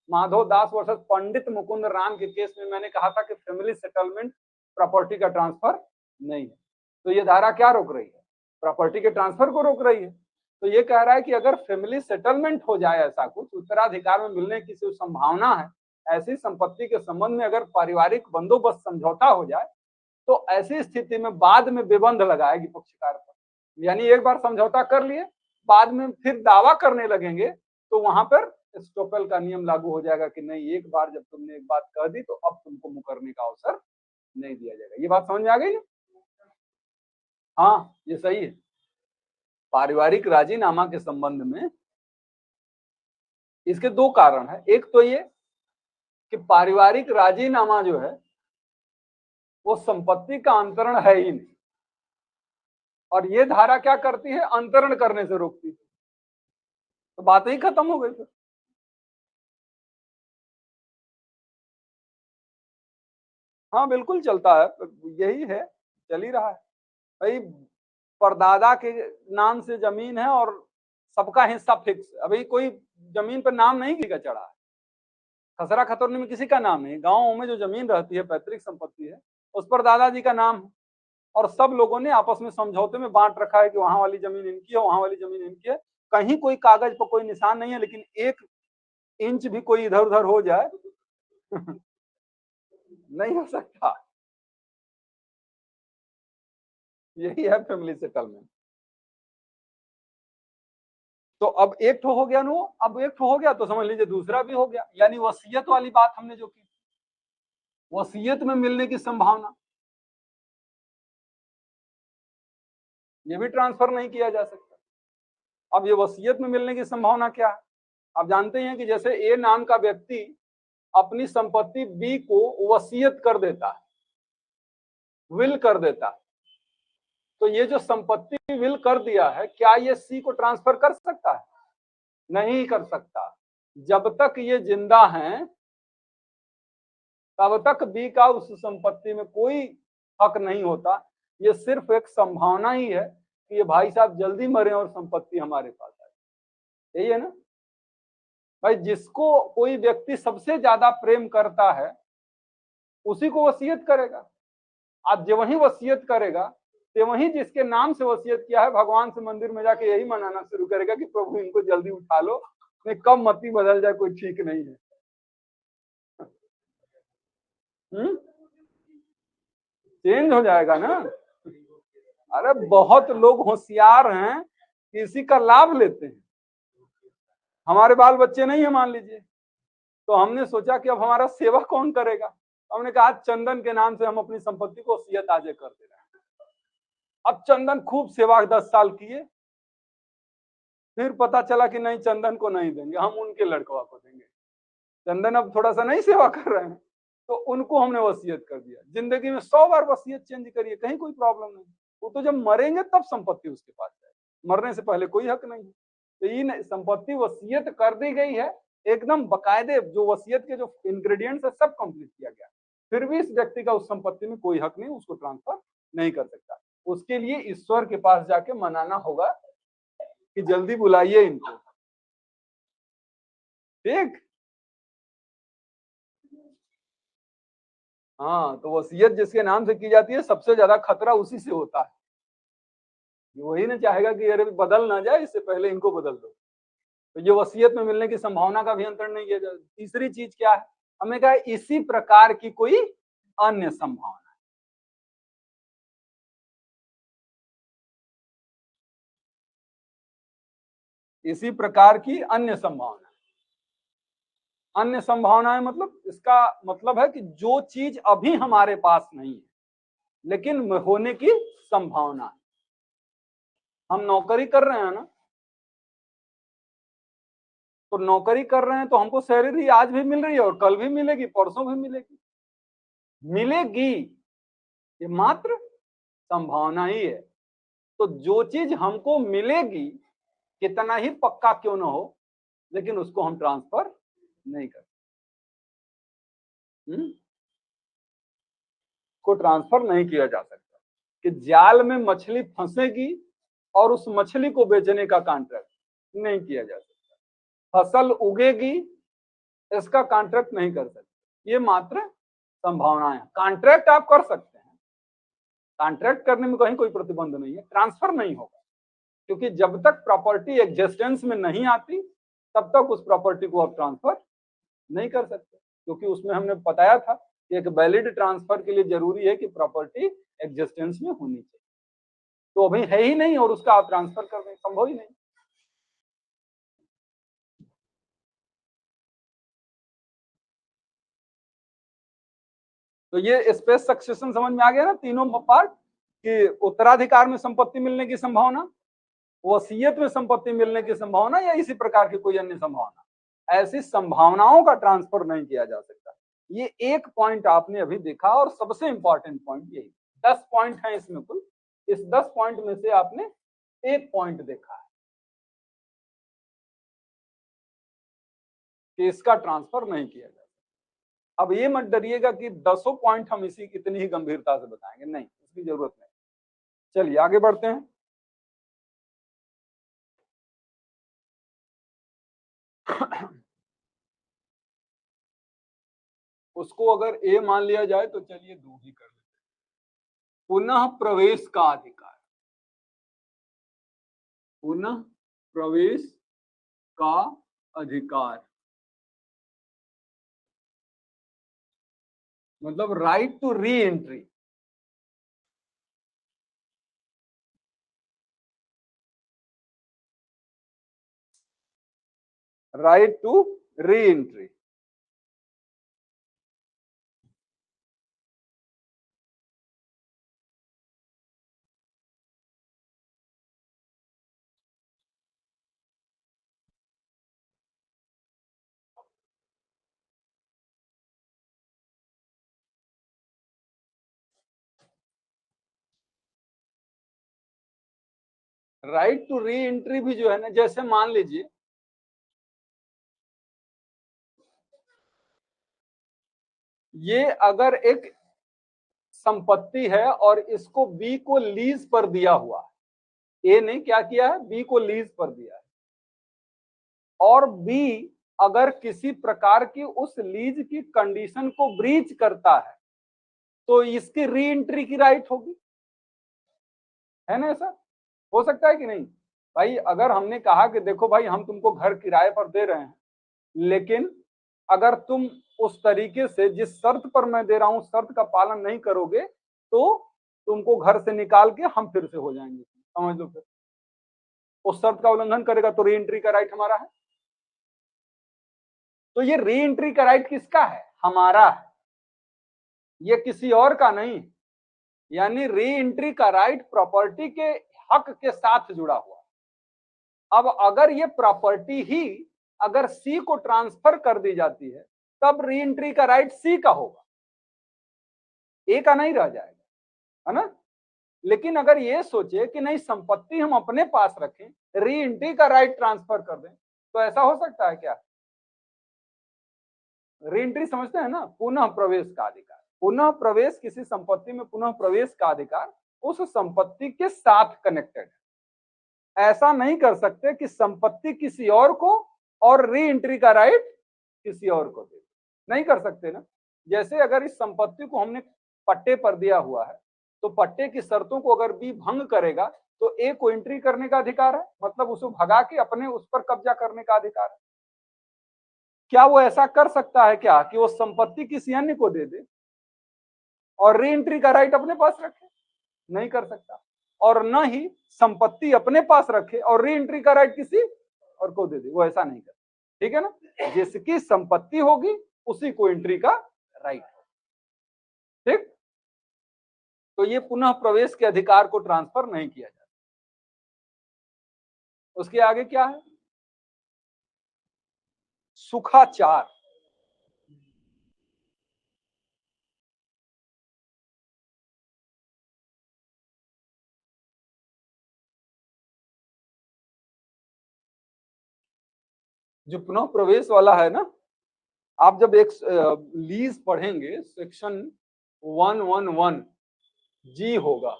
माधव दास वर्सेस पंडित मुकुंद राम के केस में मैंने कहा था कि फैमिली सेटलमेंट प्रॉपर्टी का ट्रांसफर नहीं है। तो ये धारा क्या रोक रही है? प्रॉपर्टी के ट्रांसफर को रोक रही है। तो ये कह रहा है कि अगर फैमिली सेटलमेंट हो जाए, ऐसा कुछ उत्तराधिकार में मिलने की संभावना है, ऐसी संपत्ति के संबंध में अगर पारिवारिक बंदोबस्त समझौता हो जाए, तो ऐसी स्थिति में बाद में विबंध लगाएगी पक्षकार पर। यानी एक बार समझौता कर लिए, बाद में फिर दावा करने लगेंगे, तो वहां पर स्टॉपेल का नियम लागू हो जाएगा कि नहीं, एक बार जब तुमने एक बात कह दी तो अब तुमको मुकरने का अवसर नहीं दिया जाएगा। ये बात समझ में आ गई? हाँ, ये सही है। पारिवारिक राजीनामा के संबंध में इसके दो कारण है। एक तो ये कि पारिवारिक राजीनामा जो है वो संपत्ति का अंतरण है ही नहीं, और ये धारा क्या करती है, अंतरण करने से रोकती है। तो बात ही खत्म हो गई फिर। हाँ बिल्कुल चलता है, यही है, चल ही रहा है भाई। परदादा के नाम से जमीन है और सबका हिस्सा फिक्स। अभी कोई जमीन पर नाम नहीं किसी का चढ़ा है, खसरा खतौनी में किसी का नाम नहीं। गांवों में जो जमीन रहती है, पैतृक संपत्ति है, उस पर दादाजी का नाम है, और सब लोगों ने आपस में समझौते में बांट रखा है कि वहां वाली जमीन इनकी है, वहां वाली जमीन इनकी है। कहीं कोई कागज पर कोई निशान नहीं है, लेकिन 1 इंच भी कोई इधर उधर हो जाए नहीं हो सकता। यही है फैमिली सेटलमेंट। तो अब एक ठो हो गया नो, अब एक ठो हो गया तो समझ लीजिए दूसरा भी हो गया। यानी वसीयत वाली बात हमने जो की, वसीयत में मिलने की संभावना, ये भी ट्रांसफर नहीं किया जा सकता। अब ये वसीयत में मिलने की संभावना क्या है? आप जानते हैं कि जैसे ए नाम का व्यक्ति अपनी संपत्ति बी को वसीयत कर देता है, विल कर देता है, तो ये जो संपत्ति विल कर दिया है, क्या ये सी को ट्रांसफर कर सकता है? नहीं कर सकता। जब तक ये जिंदा हैं तब तक बी का उस संपत्ति में कोई हक नहीं होता। ये सिर्फ एक संभावना ही है कि ये भाई साहब जल्दी मरे और संपत्ति हमारे पास आए। यही है ना भाई, जिसको कोई व्यक्ति सबसे ज्यादा प्रेम करता है उसी को वसीयत करेगा। आज जो वही वसीयत करेगा, तो वही जिसके नाम से वसीयत किया है, भगवान से मंदिर में जाके यही मनाना शुरू करेगा कि प्रभु इनको जल्दी उठा लो, नहीं कब मती बदल जाए कोई ठीक नहीं है। चेंज हो जाएगा ना। अरे बहुत लोग होशियार हैं कि इसी का लाभ लेते हैं। हमारे बाल बच्चे नहीं है मान लीजिए, तो हमने सोचा कि अब हमारा सेवा कौन करेगा। हमने कहा चंदन के नाम से हम अपनी संपत्ति को वसीयत आज कर दे रहे हैं। अब चंदन खूब सेवा 10 साल किए, फिर पता चला कि नहीं, चंदन को नहीं देंगे, हम उनके लड़कवा को देंगे। चंदन अब थोड़ा सा नहीं सेवा कर रहे हैं, तो उनको हमने वसीयत कर दिया। जिंदगी में 100 बार वसीयत चेंज करिए, कहीं कोई प्रॉब्लम नहीं। वो तो जब मरेंगे तब संपत्ति उसके पास है, मरने से पहले कोई हक नहीं है। तो ये संपत्ति वसीयत कर दी गई है, एकदम बकायदे जो वसीयत के जो इंग्रेडिएंट्स है सब कंप्लीट किया गया, फिर भी इस व्यक्ति का उस संपत्ति में कोई हक नहीं, उसको ट्रांसफर नहीं कर सकता। उसके लिए ईश्वर के पास जाके मनाना होगा कि जल्दी बुलाइए इनको। ठीक। हाँ, तो वसीयत जिसके नाम से की जाती है सबसे ज्यादा खतरा उसी से होता है। वही ना चाहेगा कि अरे बदल ना जाए, इससे पहले इनको बदल दो। तो ये वसीयत में मिलने की संभावना का भी अंतर नहीं किया जाए। तीसरी चीज क्या है, हमने कहा इसी प्रकार की कोई अन्य संभावना। इसी प्रकार की अन्य संभावना, अन्य संभावनाएं मतलब इसका मतलब है कि जो चीज अभी हमारे पास नहीं है लेकिन होने की संभावना है। हम नौकरी कर रहे हैं ना, तो नौकरी कर रहे हैं तो हमको सैलरी आज भी मिल रही है और कल भी मिलेगी, परसों भी मिलेगी। मिलेगी, ये मात्र संभावना ही है। तो जो चीज हमको मिलेगी, कितना ही पक्का क्यों ना हो, लेकिन उसको हम ट्रांसफर नहीं करते। को ट्रांसफर नहीं किया जा सकता कि जाल में मछली फंसेगी और उस मछली को बेचने का कॉन्ट्रैक्ट नहीं किया जा सकता। फसल उगेगी, इसका कॉन्ट्रैक्ट नहीं कर सकते। ये मात्र संभावनाएं हैं। कॉन्ट्रैक्ट आप कर सकते हैं, कॉन्ट्रैक्ट करने में कहीं कोई प्रतिबंध नहीं है, ट्रांसफर नहीं होगा, क्योंकि जब तक प्रॉपर्टी एग्जिस्टेंस में नहीं आती तब तक उस प्रॉपर्टी को आप ट्रांसफर नहीं कर सकते, क्योंकि उसमें हमने बताया था कि एक वैलिड ट्रांसफर के लिए जरूरी है कि प्रॉपर्टी एग्जिस्टेंस में होनी चाहिए। तो अभी है ही नहीं और उसका आप ट्रांसफर कर दें, संभव ही नहीं। तो ये स्पेस सक्सेशन समझ में आ गया ना, तीनों पार्ट, कि उत्तराधिकार में संपत्ति मिलने की संभावना, वसीयत में संपत्ति मिलने की संभावना, या इसी प्रकार की कोई अन्य संभावना। ऐसी संभावनाओं का ट्रांसफर नहीं किया जा सकता। ये एक पॉइंट आपने अभी देखा और सबसे इंपॉर्टेंट पॉइंट यही। 10 पॉइंट है इसमें कुल, इस 10 पॉइंट में से आपने एक पॉइंट देखा है कि इसका ट्रांसफर नहीं किया जा सकता। अब ये मत डरिएगा कि 10 पॉइंट हम इसी इतनी ही गंभीरता से बताएंगे, नहीं, इसकी जरूरत नहीं। चलिए आगे बढ़ते हैं। उसको अगर ए मान लिया जाए तो चलिए 2 ही कर लेते हैं। पुनः प्रवेश का अधिकार, पुनः प्रवेश का अधिकार मतलब right to reentry. Right to reentry, right to reentry भी जो है ना, जैसे मान लीजिए ये अगर एक संपत्ति है और इसको बी को लीज पर दिया हुआ है, ए ने क्या किया है, बी को लीज पर दिया है, और बी अगर किसी प्रकार की उस लीज की कंडीशन को ब्रीच करता है तो इसकी री एंट्री की राइट होगी, है ना? ऐसा हो सकता है कि नहीं भाई? अगर हमने कहा कि देखो भाई हम तुमको घर किराए पर दे रहे हैं, लेकिन अगर तुम उस तरीके से जिस शर्त पर मैं दे रहा हूं शर्त का पालन नहीं करोगे तो तुमको घर से निकाल के हम फिर से हो जाएंगे, समझ लो। फिर उस शर्त का उल्लंघन करेगा तो री एंट्री का राइट हमारा है। तो ये री एंट्री का राइट किसका है? हमारा है, ये किसी और का नहीं। यानी री एंट्री का राइट प्रॉपर्टी के हक के साथ जुड़ा हुआ। अब अगर ये प्रॉपर्टी ही अगर सी को ट्रांसफर कर दी जाती है तब री एंट्री का राइट सी का होगा, ए का नहीं रह जाएगा, है ना? लेकिन अगर ये सोचे कि नहीं संपत्ति हम अपने पास रखें, री एंट्री का राइट ट्रांसफर कर दें, तो ऐसा हो सकता है क्या? री एंट्री समझते हैं ना, पुनः प्रवेश का अधिकार। पुनः प्रवेश, किसी संपत्ति में पुनः प्रवेश का अधिकार उस संपत्ति के साथ कनेक्टेड है। ऐसा नहीं कर सकते कि संपत्ति किसी और को और री एंट्री का राइट किसी और को दे, नहीं कर सकते ना। जैसे अगर इस संपत्ति को हमने पट्टे पर दिया हुआ है तो पट्टे की शर्तों को अगर बी भंग करेगा तो ए को एंट्री करने का अधिकार है, मतलब उसको भगा के अपने उस पर कब्जा करने का अधिकार है। क्या वो ऐसा कर सकता है क्या कि वो संपत्ति किसी अन्य को दे दे और री एंट्री का राइट अपने पास रखे? नहीं कर सकता। और न ही संपत्ति अपने पास रखे और री एंट्री का राइट किसी और को दे दे, वो ऐसा नहीं करता, ठीक है ना। जिसकी संपत्ति होगी उसी को एंट्री का राइट, ठीक। तो ये पुनः प्रवेश के अधिकार को ट्रांसफर नहीं किया जाता। उसके आगे क्या है, सुखाचार। जो पुनः प्रवेश वाला है ना, आप जब एक लीज पढ़ेंगे सेक्शन 111 जी होगा,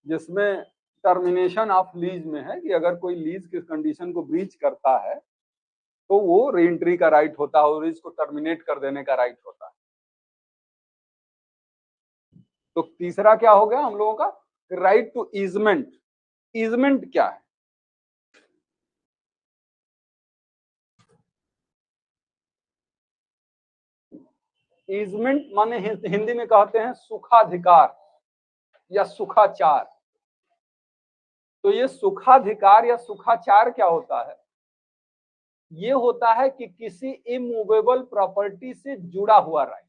जिसमें टर्मिनेशन ऑफ लीज में है कि अगर कोई लीज की कंडीशन को ब्रीच करता है तो वो रीएंट्री का राइट होता है और इसको टर्मिनेट कर देने का राइट होता है। तो तीसरा क्या हो गया हम लोगों का, राइट टू ईजमेंट। ईजमेंट क्या है, ईजमेंट माने हिंदी में कहते हैं सुखाधिकार या सुखाचार। तो ये सुखाधिकार या सुखाचार क्या होता है, ये होता है कि किसी इमूवेबल प्रॉपर्टी से जुड़ा हुआ राइट।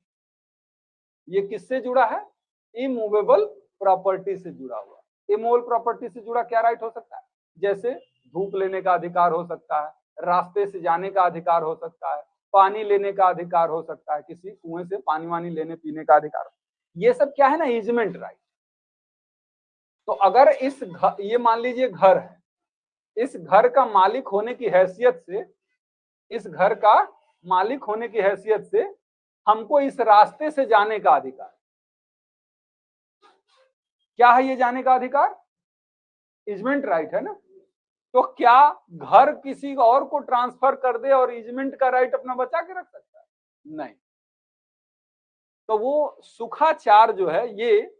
ये किससे जुड़ा है, इमूवेबल प्रॉपर्टी से जुड़ा हुआ। इमूवेबल प्रॉपर्टी से जुड़ा क्या राइट हो सकता है, जैसे धूप लेने का अधिकार हो सकता है, रास्ते से जाने का अधिकार हो सकता है, पानी लेने का अधिकार हो सकता है, किसी कुएं से पानी वानी लेने पीने का अधिकार। ये सब क्या है ना, ईजमेंट राइट। तो अगर ये मान लीजिए घर है, इस घर का मालिक होने की हैसियत से, इस घर का मालिक होने की हैसियत से हमको इस रास्ते से जाने का अधिकार। क्या है ये जाने का अधिकार, ईजमेंट राइट है ना। तो क्या घर किसी और को ट्रांसफर कर दे और ईजमेंट का राइट अपना बचा के रख सकता है, नहीं। तो वो सुखाचार जो है ये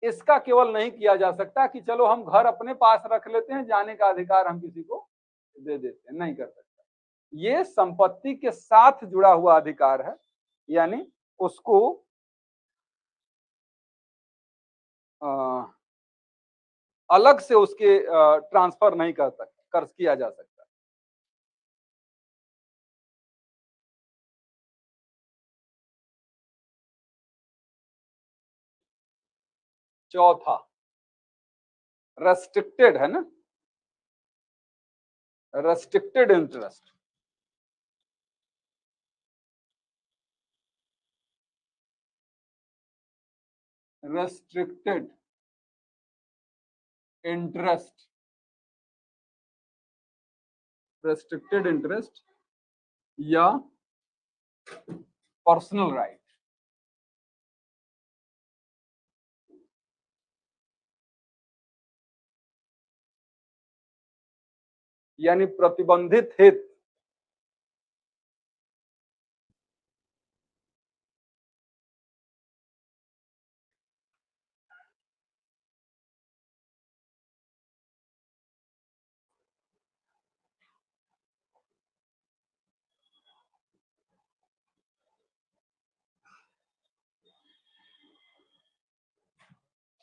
इसका केवल नहीं किया जा सकता कि चलो हम घर अपने पास रख लेते हैं, जाने का अधिकार हम किसी को दे देते हैं, नहीं कर सकता। ये संपत्ति के साथ जुड़ा हुआ अधिकार है, यानी उसको अलग से उसके ट्रांसफर नहीं कर किया जा सकता। चौथा रेस्ट्रिक्टेड है ना, restricted interest. Restricted interest, restricted interest या पर्सनल राइट। यानी प्रतिबंधित हित।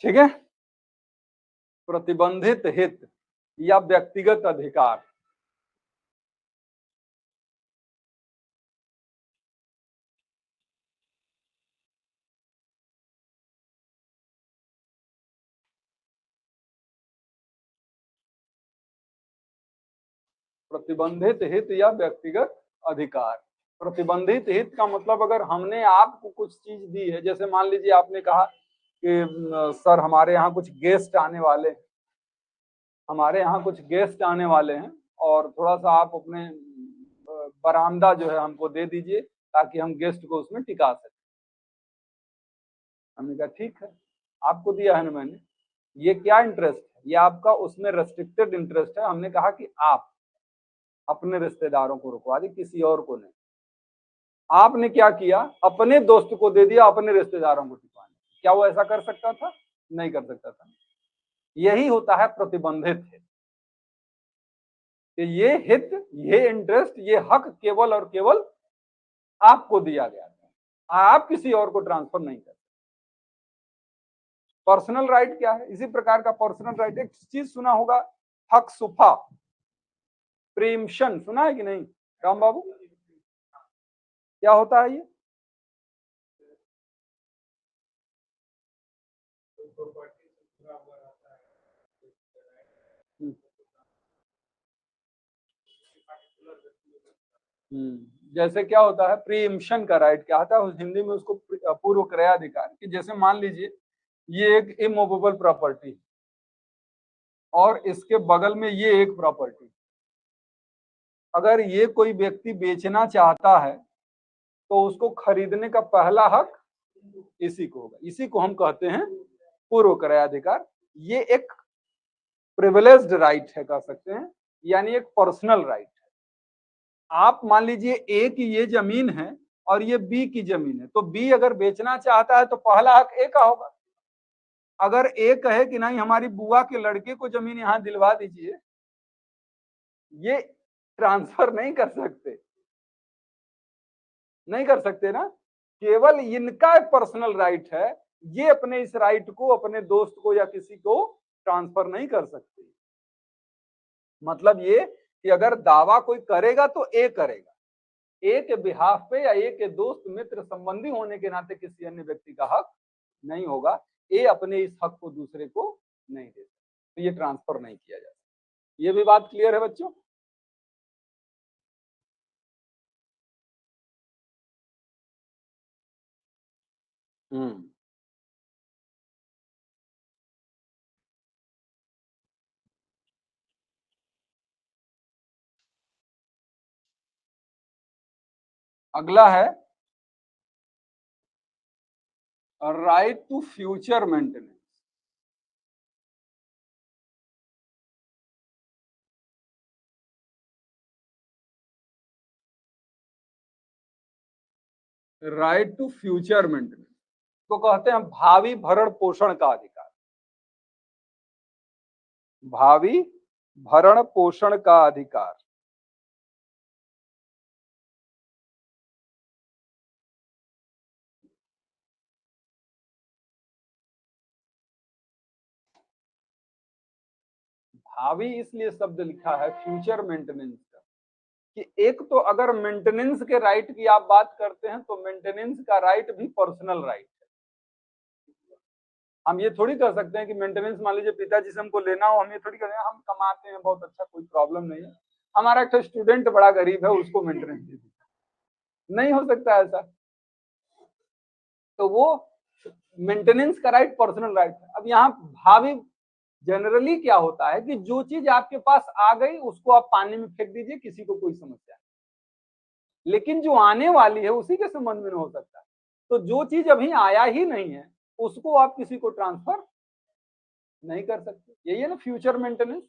ठीक है, प्रतिबंधित हित या व्यक्तिगत अधिकार। प्रतिबंधित हित या व्यक्तिगत अधिकार। प्रतिबंधित हित का मतलब अगर हमने आपको कुछ चीज दी है, जैसे मान लीजिए आपने कहा कि सर हमारे यहाँ कुछ गेस्ट आने वाले हैं, हमारे यहाँ कुछ गेस्ट आने वाले हैं और थोड़ा सा आप अपने बरामदा जो है हमको दे दीजिए ताकि हम गेस्ट को उसमें टिका सकें। हमने कहा ठीक है, आपको दिया है ना मैंने, ये क्या इंटरेस्ट है, ये आपका उसमें रेस्ट्रिक्टेड इंटरेस्ट है। हमने कहा कि आप अपने रिश्तेदारों को रुकवा दी, किसी और को नहीं। आपने क्या किया, अपने दोस्त को दे दिया अपने रिश्तेदारों को टिकवाने। क्या वो ऐसा कर सकता था, नहीं कर सकता था। यही होता है प्रतिबंधित हित, कि ये हित, ये इंटरेस्ट, ये हक केवल और केवल आपको दिया गया था, आप किसी और को ट्रांसफर नहीं कर सकते। पर्सनल राइट क्या है, इसी प्रकार का पर्सनल राइट एक चीज सुना होगा, हक सुफा। प्रीएम्पशन सुना है कि नहीं राम बाबू? क्या होता है ये? जैसे क्या होता है प्रीएम्पशन का राइट क्या होता है उस हिंदी में उसको पूर्व क्रयाधिकार, कि जैसे मान लीजिए ये एक इमूवेबल प्रॉपर्टी और इसके बगल में ये एक प्रॉपर्टी, अगर ये कोई व्यक्ति बेचना चाहता है तो उसको खरीदने का पहला हक इसी को होगा, इसी को हम कहते हैं पूर्व क्रयाधिकार। ये एक प्रिविलेज्ड राइट है कह सकते हैं, यानी एक पर्सनल राइट है। आप मान लीजिए ए की ये जमीन है और ये बी की जमीन है, तो बी अगर बेचना चाहता है तो पहला हक ए का होगा। अगर ए कहे कि नहीं हमारी बुआ के लड़के को जमीन यहां दिलवा दीजिए, ये ट्रांसफर नहीं कर सकते, नहीं कर सकते ना, केवल इनका एक पर्सनल राइट है, ये अपने इस राइट को अपने दोस्त को या किसी को ट्रांसफर नहीं कर सकते। मतलब ये कि अगर दावा कोई करेगा तो ए करेगा, ए के बिहाफ पे या ए के दोस्त मित्र संबंधी होने के नाते किसी अन्य व्यक्ति का हक नहीं होगा। ए अपने इस हक को दूसरे को नहीं दे सकता, तो ये ट्रांसफर नहीं किया जा सकता। ये भी बात क्लियर है बच्चों? अगला है right to future maintenance. Right to future maintenance को कहते हैं भावी भरण पोषण का अधिकार। भावी भरण पोषण का अधिकार। भावी इसलिए शब्द लिखा है फ्यूचर मेंटेनेंस का, कि एक तो अगर मेंटेनेंस के राइट की आप बात करते हैं तो मेंटेनेंस का राइट भी पर्सनल राइट है। हम ये थोड़ी कह सकते हैं कि मेंटेनेंस मान लीजिए पिताजी से हमको लेना हो, हम ये थोड़ी कहें हम कमाते हैं बहुत अच्छा, कोई प्रॉब्लम नहीं है, हमारा एक स्टूडेंट बड़ा गरीब है उसको मेंटेनेंस दे दीजिए, नहीं हो सकता ऐसा। तो वो मेंटेनेंस का राइट पर्सनल राइट है। अब यहाँ भावी जनरली क्या होता है कि जो चीज आपके पास आ गई उसको आप पानी में फेंक दीजिए, किसी को कोई समस्या नहीं, लेकिन जो आने वाली है उसी के संबंध में हो सकता है। तो जो चीज अभी आया ही नहीं है उसको आप किसी को ट्रांसफर नहीं कर सकते। यही है ना फ्यूचर मेंटेनेंस,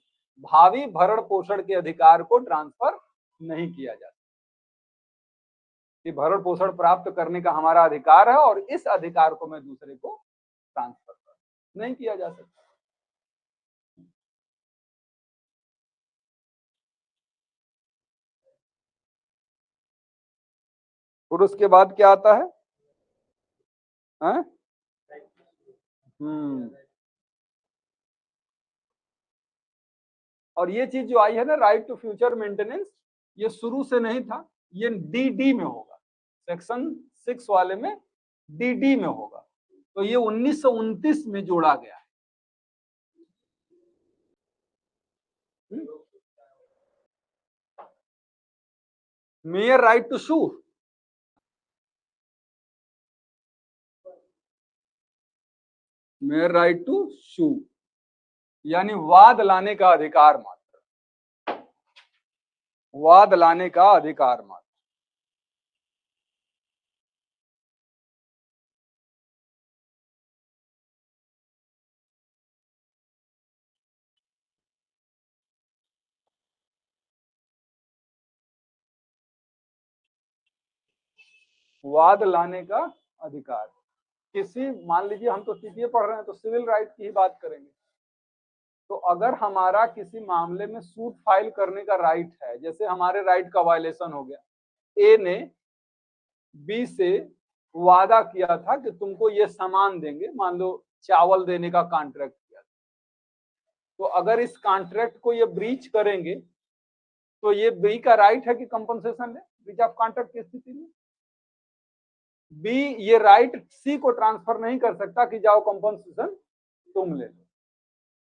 भावी भरण पोषण के अधिकार को ट्रांसफर नहीं किया जाता। कि भरण पोषण प्राप्त करने का हमारा अधिकार है और इस अधिकार को मैं दूसरे को ट्रांसफर कर नहीं किया जा सकता। और उसके बाद क्या आता है? और ये चीज जो आई है ना राइट टू फ्यूचर मेंटेनेंस, ये शुरू से नहीं था, ये डी में होगा, सेक्शन 6 वाले में डी में होगा, तो ये 1929 में जोड़ा गया है। Mere right to sue, mere right to sue यानी वाद लाने का अधिकार मात्र, वाद लाने का अधिकार मात्र। वाद लाने का अधिकार किसी, मान लीजिए हम तो सीपीए पढ़ रहे हैं तो सिविल राइट की ही बात करेंगे, तो अगर हमारा किसी मामले में सूट फाइल करने का राइट है, जैसे हमारे राइट का वायलेशन हो गया, ए ने बी से वादा किया था कि तुमको ये सामान देंगे, मान लो चावल देने का कॉन्ट्रैक्ट किया, तो अगर इस कॉन्ट्रैक्ट को ये ब्रीच करेंगे तो ये बी का राइट है कि कंपनसेशन ले ब्रीच ऑफ कॉन्ट्रैक्ट की स्थिति में। बी ये राइट सी को ट्रांसफर नहीं कर सकता कि जाओ कंपनसेशन तुम ले लो,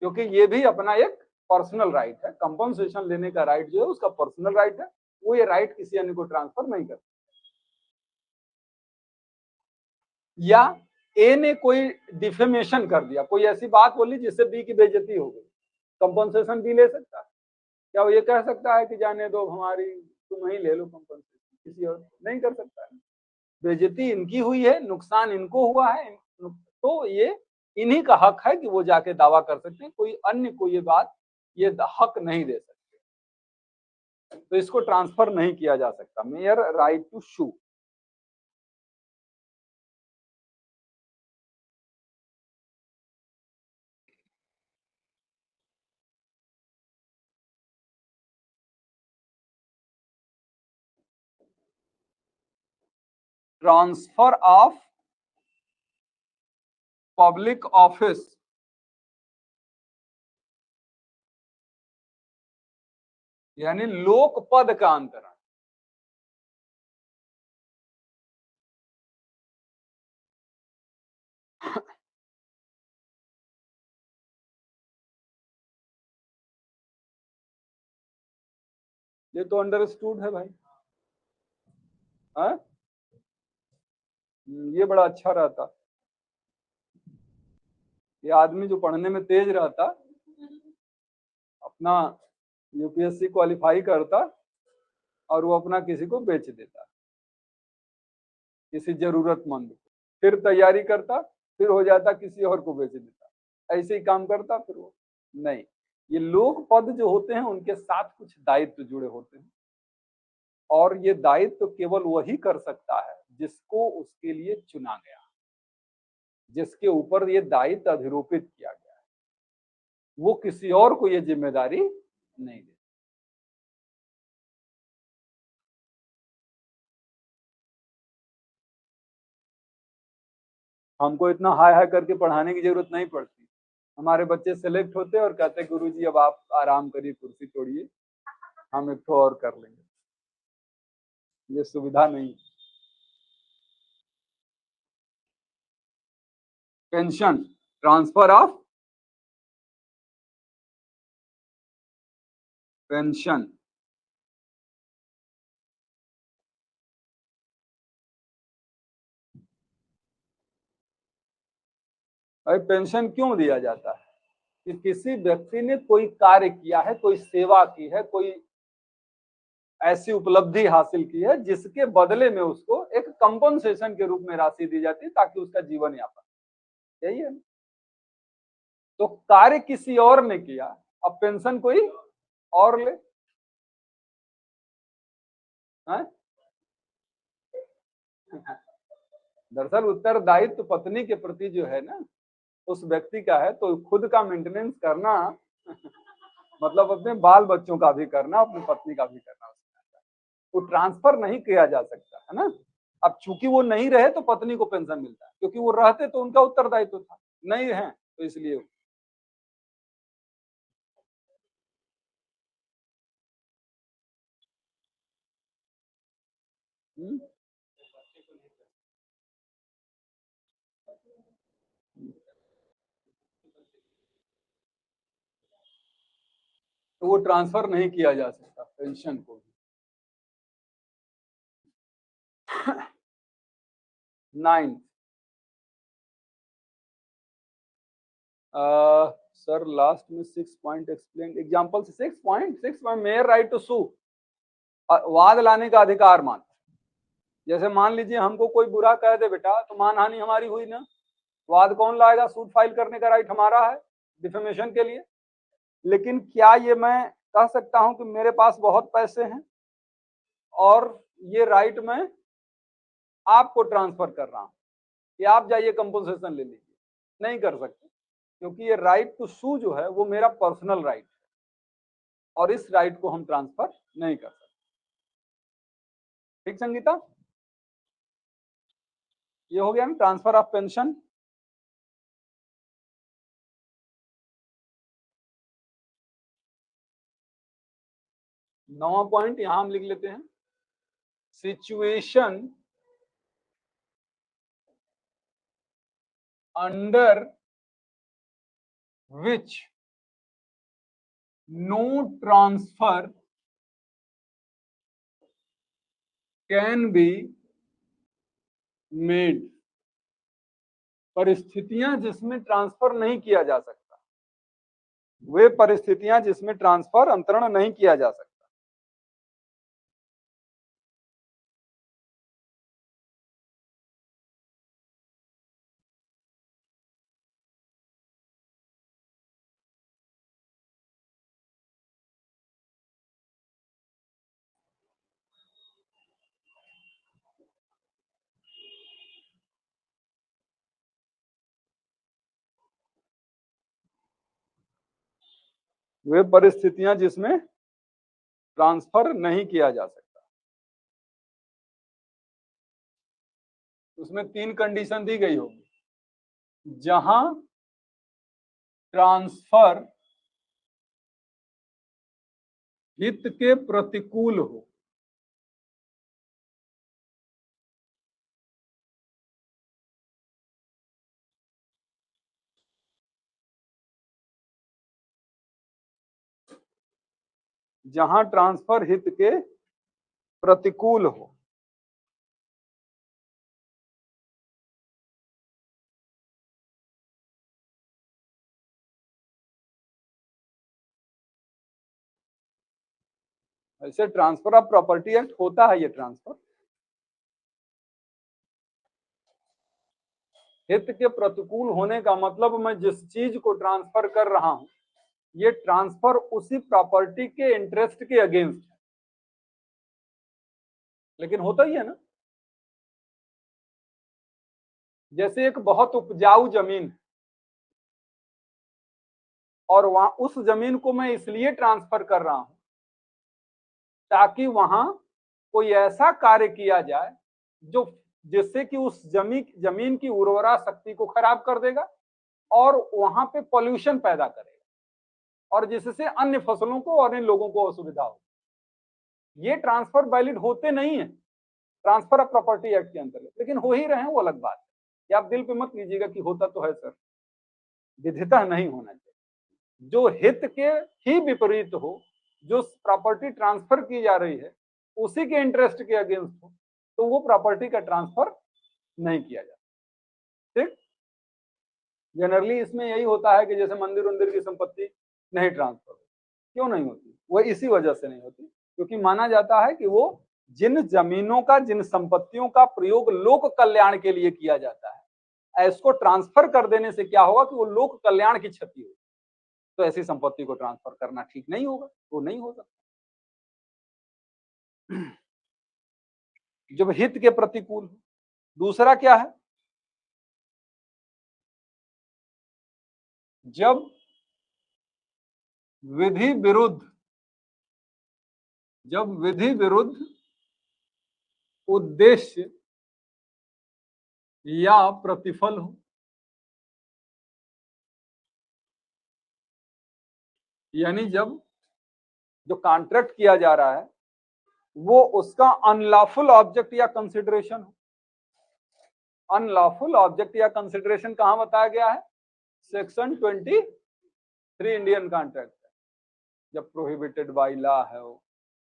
क्योंकि ये भी अपना एक पर्सनल राइट है। कंपनसेशन लेने का राइट जो है उसका पर्सनल राइट है, वो ये राइट किसी अन्य को ट्रांसफर नहीं कर सकता। या ए ने कोई डिफेमेशन कर दिया, कोई ऐसी बात बोली जिससे बी की बेइज्जती हो गई, कंपनसेशन बी ले सकता है? क्या वो ये कह सकता है कि जाने दो हमारी, तुम ही ले लो कंपनसेशन, किसी और नहीं कर सकता है। बेइज्जती इनकी हुई है, नुकसान इनको हुआ है, तो ये इन्हीं का हक है कि वो जाके दावा कर सकते हैं, कोई अन्य को ये बात ये हक नहीं दे सकते। तो इसको ट्रांसफर नहीं किया जा सकता। Mere right to sue. Transfer of public office यानी लोक पद का अंतरण। ये तो अंडरस्टूड है भाई। हाँ, ये बड़ा अच्छा रहता। ये आदमी जो पढ़ने में तेज रहता, अपना यूपीएससी क्वालिफाई करता और वो अपना किसी को बेच देता, किसी जरूरतमंद को, फिर तैयारी करता, फिर हो जाता किसी और को बेच देता, ऐसे ही काम करता फिर वो। नहीं, ये लोक पद जो होते हैं उनके साथ कुछ दायित्व जुड़े होते हैं, और ये दायित्व केवल वही कर सकता है जिसको उसके लिए चुना गया, जिसके ऊपर ये दायित्व अधिरोपित किया गया है, वो किसी और को ये जिम्मेदारी नहीं दे। हमको इतना हाई हाई करके पढ़ाने की जरूरत नहीं पड़ती। हमारे बच्चे सेलेक्ट होते और कहते गुरुजी अब आप आराम करिए, कुर्सी छोड़िए, हम एक तो और कर लेंगे। ये सुविधा नहीं। Pension, transfer of pension. अरे पेंशन क्यों दिया जाता है? कि किसी व्यक्ति ने कोई कार्य किया है, कोई सेवा की है, कोई ऐसी उपलब्धि हासिल की है जिसके बदले में उसको एक कंपनसेशन के रूप में राशि दी जाती है ताकि उसका जीवन यापन। यही है। तो कार्य किसी और ने किया, अब पेंशन कोई और ले। हैं? दरअसल उत्तरदायित्व पत्नी के प्रति जो है ना, उस व्यक्ति का है, तो खुद का मेंटेनेंस करना मतलब अपने बाल बच्चों का भी करना, अपनी पत्नी का भी करना, वो ट्रांसफर नहीं किया जा सकता है ना। अब चूंकि वो नहीं रहे तो पत्नी को पेंशन मिलता है, क्योंकि वो रहते तो उनका उत्तरदायित्व था, नहीं है तो इसलिए। तो वो ट्रांसफर नहीं किया जा सकता पेंशन को। 9 सर लास्ट में 6 पॉइंट एक्सप्लेन एग्जांपल से। 6 पॉइंट मेयर राइट टू सू, वाद लाने का अधिकार मान। जैसे मान लीजिए हमको कोई बुरा कह दे बेटा, तो मानहानि हमारी हुई ना, वाद कौन लाएगा? सूट फाइल करने का राइट हमारा है डिफेमेशन के लिए। लेकिन क्या ये मैं कह सकता हूं कि मेरे पास बहुत पैसे हैं और ये राइट मैं आपको ट्रांसफर कर रहा हूं कि आप जाइए कंपनसेशन ले लीजिए? नहीं कर सकते, क्योंकि ये राइट टू सू जो है वो मेरा पर्सनल राइट है और इस राइट को हम ट्रांसफर नहीं कर सकते। ठीक संगीता, ये हो गया ना ट्रांसफर ऑफ पेंशन। 9वां पॉइंट यहां हम लिख लेते हैं, situation under which no transfer can be made. परिस्थितियां जिसमें ट्रांसफर नहीं किया जा सकता, वे परिस्थितियां जिसमें ट्रांसफर अंतरण नहीं किया जा सकता। वे परिस्थितियां जिसमें ट्रांसफर नहीं किया जा सकता। उसमें 3 कंडीशन दी गई होगी, जहां ट्रांसफर हित के प्रतिकूल हो, जहां ट्रांसफर हित के प्रतिकूल हो। ऐसे ट्रांसफर ऑफ प्रॉपर्टी एक्ट होता है। ये ट्रांसफर हित के प्रतिकूल होने का मतलब, मैं जिस चीज को ट्रांसफर कर रहा हूं, ये ट्रांसफर उसी प्रॉपर्टी के इंटरेस्ट के अगेंस्ट है। लेकिन होता ही है ना, जैसे एक बहुत उपजाऊ जमीन है और वहां उस जमीन को मैं इसलिए ट्रांसफर कर रहा हूं ताकि वहां कोई ऐसा कार्य किया जाए जो जिससे कि उस जमीन की उर्वरा शक्ति को खराब कर देगा और वहां पे पॉल्यूशन पैदा करेगा और जिससे अन्य फसलों को और इन लोगों को असुविधा हो। ये ट्रांसफर वैलिड होते नहीं है ट्रांसफर ऑफ प्रॉपर्टी एक्ट के अंतर्गत, लेकिन हो ही रहे हैं, वो अलग बात है। कि आप दिल पे मत लीजिएगा कि होता तो है सर, विधिता नहीं होना चाहिए। जो हित के ही विपरीत हो, जो प्रॉपर्टी ट्रांसफर की जा रही है उसी के इंटरेस्ट के अगेंस्ट हो, तो वो प्रॉपर्टी का ट्रांसफर नहीं किया जाता। ठीक, जनरली इसमें यही होता है कि जैसे मंदिर वंदिर की संपत्ति नहीं ट्रांसफर होती। क्यों नहीं होती? वो इसी वजह से नहीं होती क्योंकि माना जाता है कि वो जिन जमीनों का, जिन संपत्तियों का प्रयोग लोक कल्याण के लिए किया जाता है, इसको ट्रांसफर कर देने से क्या होगा कि वो लोक कल्याण की क्षति होगी। तो ऐसी संपत्ति को ट्रांसफर करना ठीक नहीं होगा, वो नहीं हो सकता। जब हित के प्रतिकूल। दूसरा क्या है? जब विधि विरुद्ध, जब विधि विरुद्ध उद्देश्य या प्रतिफल हो, यानी जब जो कॉन्ट्रैक्ट किया जा रहा है वो उसका अनलॉफुल ऑब्जेक्ट या कंसिडरेशन हो। अनलॉफुल ऑब्जेक्ट या कंसिडरेशन कहां बताया गया है? सेक्शन 23 इंडियन कॉन्ट्रैक्ट है। जब प्रोहिबिटेड बाय लॉ है,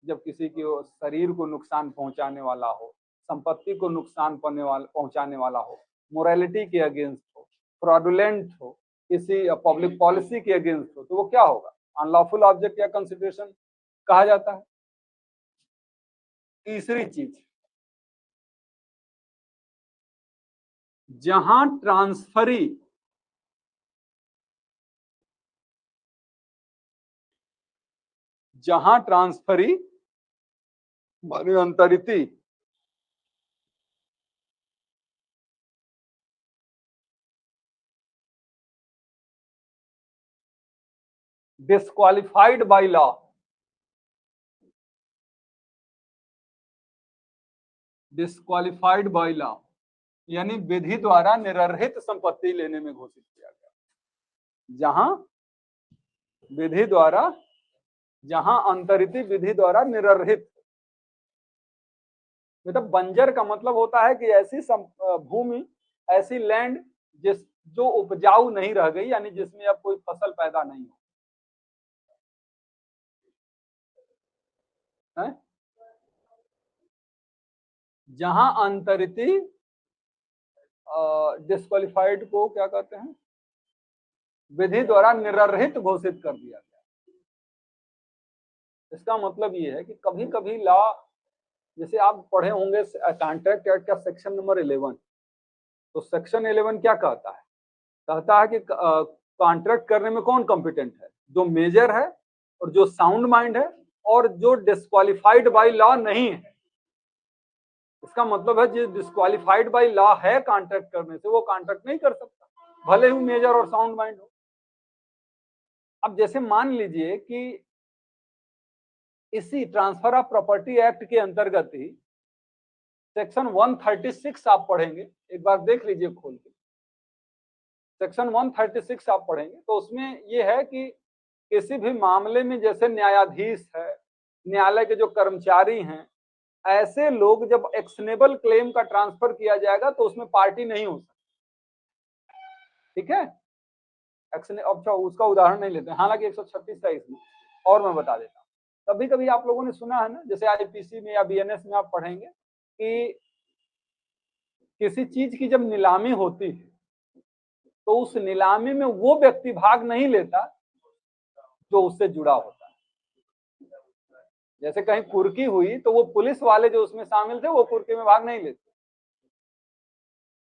जब किसी के शरीर को नुकसान पहुंचाने वाला हो, संपत्ति को नुकसान पहुंचाने वाला हो, मोरालिटी के अगेंस्ट हो, फ्रॉडुलेंट हो, किसी पब्लिक पॉलिसी के अगेंस्ट हो, तो वो क्या होगा? अनलॉफुल ऑब्जेक्ट या कंसिडरेशन कहा जाता है। तीसरी चीज, जहां ट्रांसफरी माने अंतरिती disqualified by law, disqualified by law यानी विधि द्वारा निरर्हित संपत्ति लेने में घोषित किया गया। जहां विधि द्वारा जहां अंतरित विधि द्वारा निरर्हित, मतलब बंजर का मतलब होता है कि ऐसी भूमि, ऐसी लैंड जो उपजाऊ नहीं रह गई, यानी जिसमें अब कोई फसल पैदा नहीं हो है? जहां अंतरित डिस्क्वालिफाइड को क्या कहते हैं, विधि द्वारा निरर्हित घोषित कर दिया गया। इसका मतलब ये है कि कभी कभी लॉ, जैसे आप पढ़े होंगे कॉन्ट्रैक्ट एक्ट का सेक्शन नंबर 11, तो सेक्शन 11 क्या कहता है कि कॉन्ट्रैक्ट करने में कौन कॉम्पिटेंट है, जो मेजर है और जो साउंड माइंड है और जो डिस्क्वालिफाइड बाय लॉ नहीं है। इसका मतलब है जो डिस्क्वालिफाइड बाय लॉ है कॉन्ट्रैक्ट करने से, वो कॉन्ट्रैक्ट नहीं कर सकता, भले ही मेजर और साउंड माइंड हो। अब जैसे मान लीजिए कि इसी ट्रांसफर ऑफ प्रॉपर्टी एक्ट के अंतर्गत ही सेक्शन 136 आप पढ़ेंगे, एक बार देख लीजिए खोल के। सेक्शन 136 आप पढ़ेंगे तो उसमें यह है कि किसी भी मामले में जैसे न्यायाधीश है, न्यायालय के जो कर्मचारी हैं, ऐसे लोग जब एक्शनेबल क्लेम का ट्रांसफर किया जाएगा तो उसमें पार्टी नहीं हो सकती। ठीक है, अच्छा उसका उदाहरण नहीं लेते, हालांकि 136 है इसमें, और मैं बता देता हूँ। कभी कभी आप लोगों ने सुना है ना, जैसे आईपीसी में या बीएनएस में आप पढ़ेंगे कि किसी चीज की जब नीलामी होती है तो उस नीलामी में वो व्यक्ति भाग नहीं लेता जो उससे जुड़ा होता है। जैसे कहीं कुर्की हुई तो वो पुलिस वाले जो उसमें शामिल थे वो कुर्की में भाग नहीं लेते,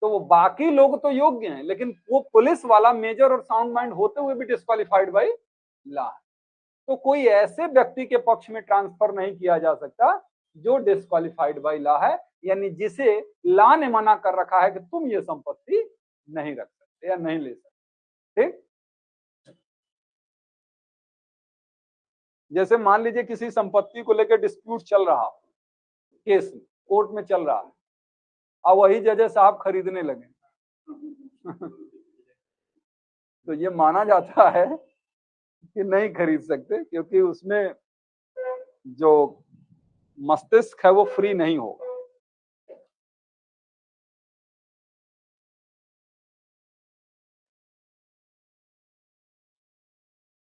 तो वो बाकी लोग तो योग्य हैं, लेकिन वो पुलिस वाला मेजर और साउंड माइंड होते हुए भी डिस्क्वालिफाइड बाई लॉ। तो कोई ऐसे व्यक्ति के पक्ष में ट्रांसफर नहीं किया जा सकता जो डिस्क्वालिफाइड बाई लॉ है, यानी जिसे लॉ ने मना कर रखा है कि तुम ये संपत्ति नहीं रख सकते या नहीं ले सकते। ठीक, जैसे मान लीजिए किसी संपत्ति को लेकर डिस्प्यूट चल रहा, केस कोर्ट में चल रहा है, और वही जज साहब खरीदने लगे तो ये माना जाता है कि नहीं खरीद सकते, क्योंकि उसमें जो मस्तिष्क है वो फ्री नहीं होगा।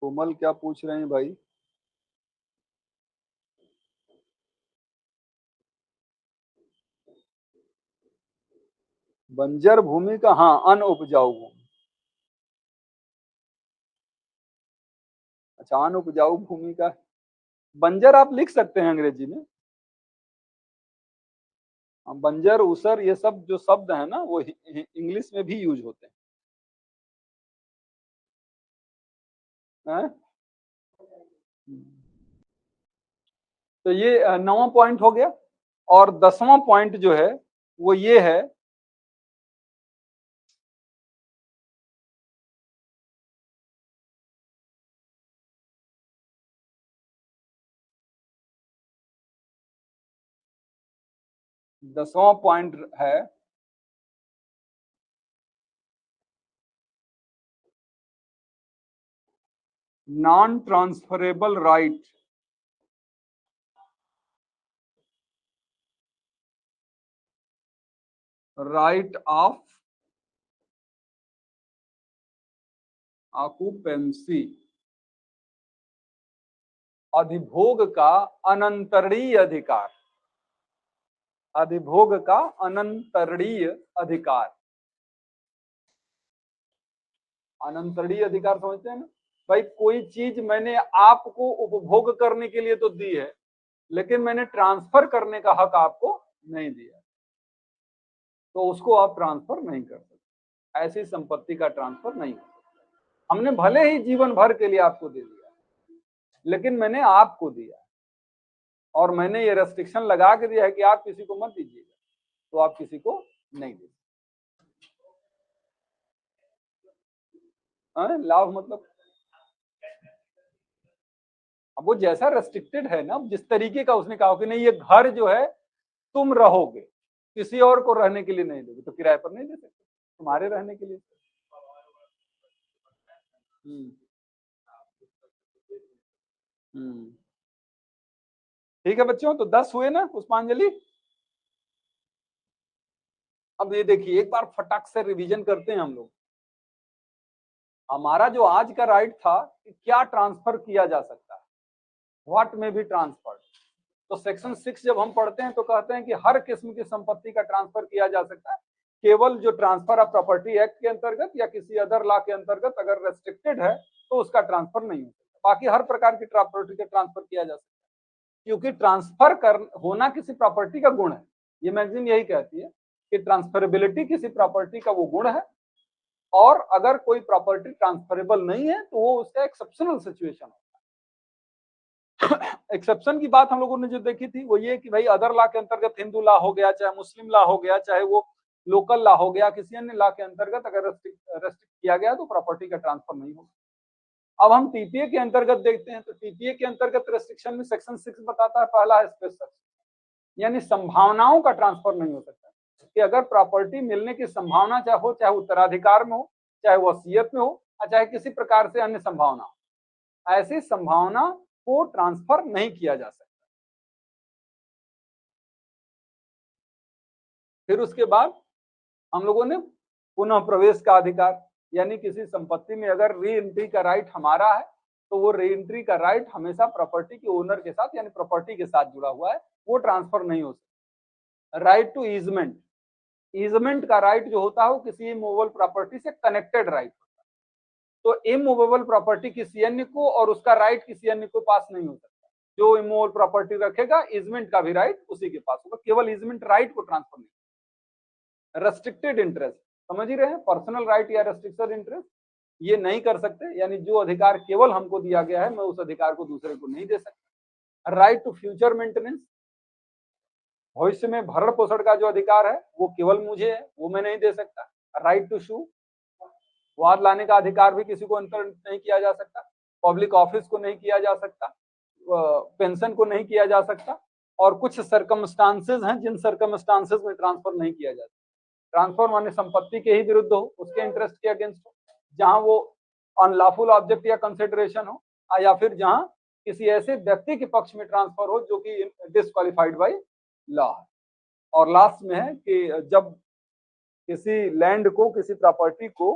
कोमल क्या पूछ रहे हैं भाई? बंजर भूमि का, हाँ, अनउपजाऊ भूमि। अच्छा, अनउपजाऊ भूमि का बंजर आप लिख सकते हैं अंग्रेजी में। बंजर, ऊसर, ये सब जो शब्द है ना वो इंग्लिश में भी यूज होते हैं। तो ये 9वां पॉइंट हो गया। और 10वां पॉइंट जो है वो ये है, दसवां पॉइंट है non transferable right, right of occupancy, अधिभोग का अनंतरीय अधिकार, अधिभोग का अनंतरीय अधिकार। अनंतरीय अधिकार समझते हैं ना भाई, कोई चीज मैंने आपको उपभोग करने के लिए तो दी है, लेकिन मैंने ट्रांसफर करने का हक आपको नहीं दिया, तो उसको आप ट्रांसफर नहीं कर सकते। ऐसी संपत्ति का ट्रांसफर नहीं हो सकता। हमने भले ही जीवन भर के लिए आपको दे दिया, लेकिन मैंने आपको दिया और मैंने ये रेस्ट्रिक्शन लगा के दिया है कि आप किसी को मत दीजिएगा, तो आप किसी को नहीं दे सकते। लाभ मतलब अब वो जैसा रेस्ट्रिक्टेड है ना, जिस तरीके का उसने कहा कि नहीं ये घर जो है तुम रहोगे, किसी और को रहने के लिए नहीं दोगे, तो किराए पर नहीं दे सकते, तुम्हारे रहने के लिए। हम्म हम्म ठीक है बच्चों, तो 10 हुए ना पुष्पांजलि। अब ये देखिए एक बार फटाक से रिवीजन करते हैं हम लोग। हमारा जो आज का राइट था कि क्या ट्रांसफर किया जा सकता है, व्हाट में बी ट्रांसफर। तो सेक्शन 6 जब हम पढ़ते हैं तो कहते हैं कि हर किस्म की संपत्ति का ट्रांसफर किया जा सकता है, केवल जो ट्रांसफर ऑफ प्रॉपर्टी एक्ट के अंतर्गत या किसी अदर लॉ के अंतर्गत अगर रेस्ट्रिक्टेड है तो उसका ट्रांसफर नहीं हो सकता। बाकी हर प्रकार की प्रॉपर्टी का ट्रांसफर किया जा सकता है, क्योंकि ट्रांसफर कर होना किसी प्रॉपर्टी का गुण है। ये मैगजीन यही कहती है कि ट्रांसफरेबिलिटी किसी प्रॉपर्टी का वो गुण है, और अगर कोई प्रॉपर्टी ट्रांसफरेबल नहीं है तो वो उसका एक्सेप्शनल सिचुएशन है। एक्सेप्शन की बात हम लोगों ने जो देखी थी वो ये कि भाई अदर लॉ के अंतर्गत हिंदू लॉ हो गया, चाहे मुस्लिम लॉ हो गया, चाहे वो लोकल लॉ हो गया, किसी अन्य लॉ के अंतर्गत अगर रेस्ट्रिक्ट किया गया तो प्रॉपर्टी का ट्रांसफर नहीं होगा। अब हम टीपीए के अंतर्गत देखते हैं, तो टीपीए के अंतर्गत रेस्ट्रिक्शन में सेक्शन 6 बताता है, पहला है स्पेशल, यानी संभावनाओं का ट्रांसफर नहीं हो सकता। कि अगर प्रॉपर्टी मिलने की संभावना चाहे उत्तराधिकार में हो, चाहे वसीयत में हो, चाहे किसी प्रकार से अन्य संभावना, ऐसी संभावना को ट्रांसफर नहीं किया जा सकता। फिर उसके बाद हम लोगों ने पुनः प्रवेश का अधिकार, यानी किसी संपत्ति में अगर री एंट्री का राइट हमारा है तो वो री एंट्री का राइट हमेशा प्रॉपर्टी के ओनर के साथ यानी प्रॉपर्टी के साथ जुड़ा हुआ है, वो ट्रांसफर नहीं हो सकता। राइट टू ईजमेंट, ईजमेंट का राइट जो होता है वो किसी इमूवेबल प्रॉपर्टी से कनेक्टेड राइट होता है। तो इमूवेबल प्रॉपर्टी किसी अन्य को और उसका राइट किसी अन्य को पास नहीं हो सकता। जो इमूवेबल प्रॉपर्टी रखेगा ईजमेंट का भी राइट उसी के पास होगा, केवल ईजमेंट राइट को ट्रांसफर नहीं। रेस्ट्रिक्टेड इंटरेस्ट, समझ ही रहे हैं, पर्सनल राइट या रेस्ट्रिक्टेड इंटरेस्ट ये नहीं कर सकते, यानी जो अधिकार केवल हमको दिया गया है मैं उस अधिकार को दूसरे को नहीं दे सकता। राइट टू फ्यूचर मेंटेनेंस, भविष्य में भरण पोषण का जो अधिकार है वो केवल मुझे है, वो मैं नहीं दे सकता। राइट टू सू, वाद लाने का अधिकार भी किसी को अंतर नहीं किया जा सकता। पब्लिक ऑफिस को नहीं किया जा सकता, पेंशन को नहीं किया जा सकता, और कुछ सर्कमस्टांसेस हैं जिन सर्कमस्टांसेस में ट्रांसफर नहीं किया जाता। ट्रांसफर माने संपत्ति के ही विरुद्ध हो, उसके इंटरेस्ट के अगेंस्ट हो, जहां वो अनलॉफुल ऑब्जेक्ट या कंसिडरेशन हो, या फिर जहां किसी ऐसे व्यक्ति के पक्ष में ट्रांसफर हो जो कि डिस्क्वालिफाइड बाई लॉ है। और लास्ट में है कि जब किसी लैंड को, किसी प्रॉपर्टी को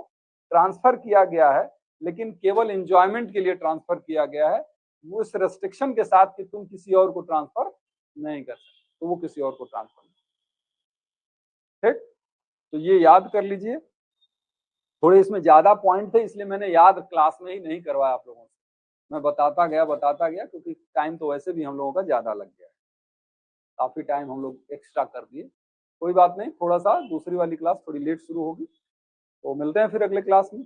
ट्रांसफर किया गया है लेकिन केवल एंजॉयमेंट के लिए ट्रांसफर किया गया है, वो इस रेस्ट्रिक्शन के साथ कि तुम किसी और को ट्रांसफर नहीं कर सकते, तो वो किसी और को ट्रांसफर नहीं। ठीक, तो ये याद कर लीजिए। थोड़े इसमें ज्यादा पॉइंट थे इसलिए मैंने याद क्लास में ही नहीं करवाया आप लोगों से, मैं बताता गया क्योंकि टाइम तो वैसे भी हम लोगों का ज्यादा लग गया है, काफी टाइम हम लोग एक्स्ट्रा कर दिए। कोई बात नहीं, थोड़ा सा दूसरी वाली क्लास थोड़ी लेट शुरू होगी, तो मिलते हैं फिर अगले क्लास में।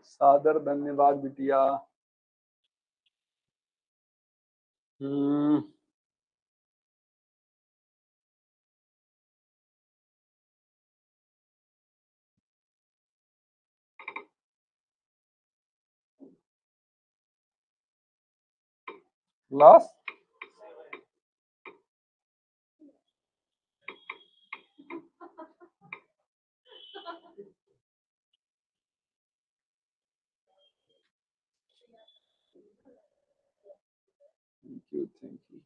सादर धन्यवाद बिटिया। Class thank you.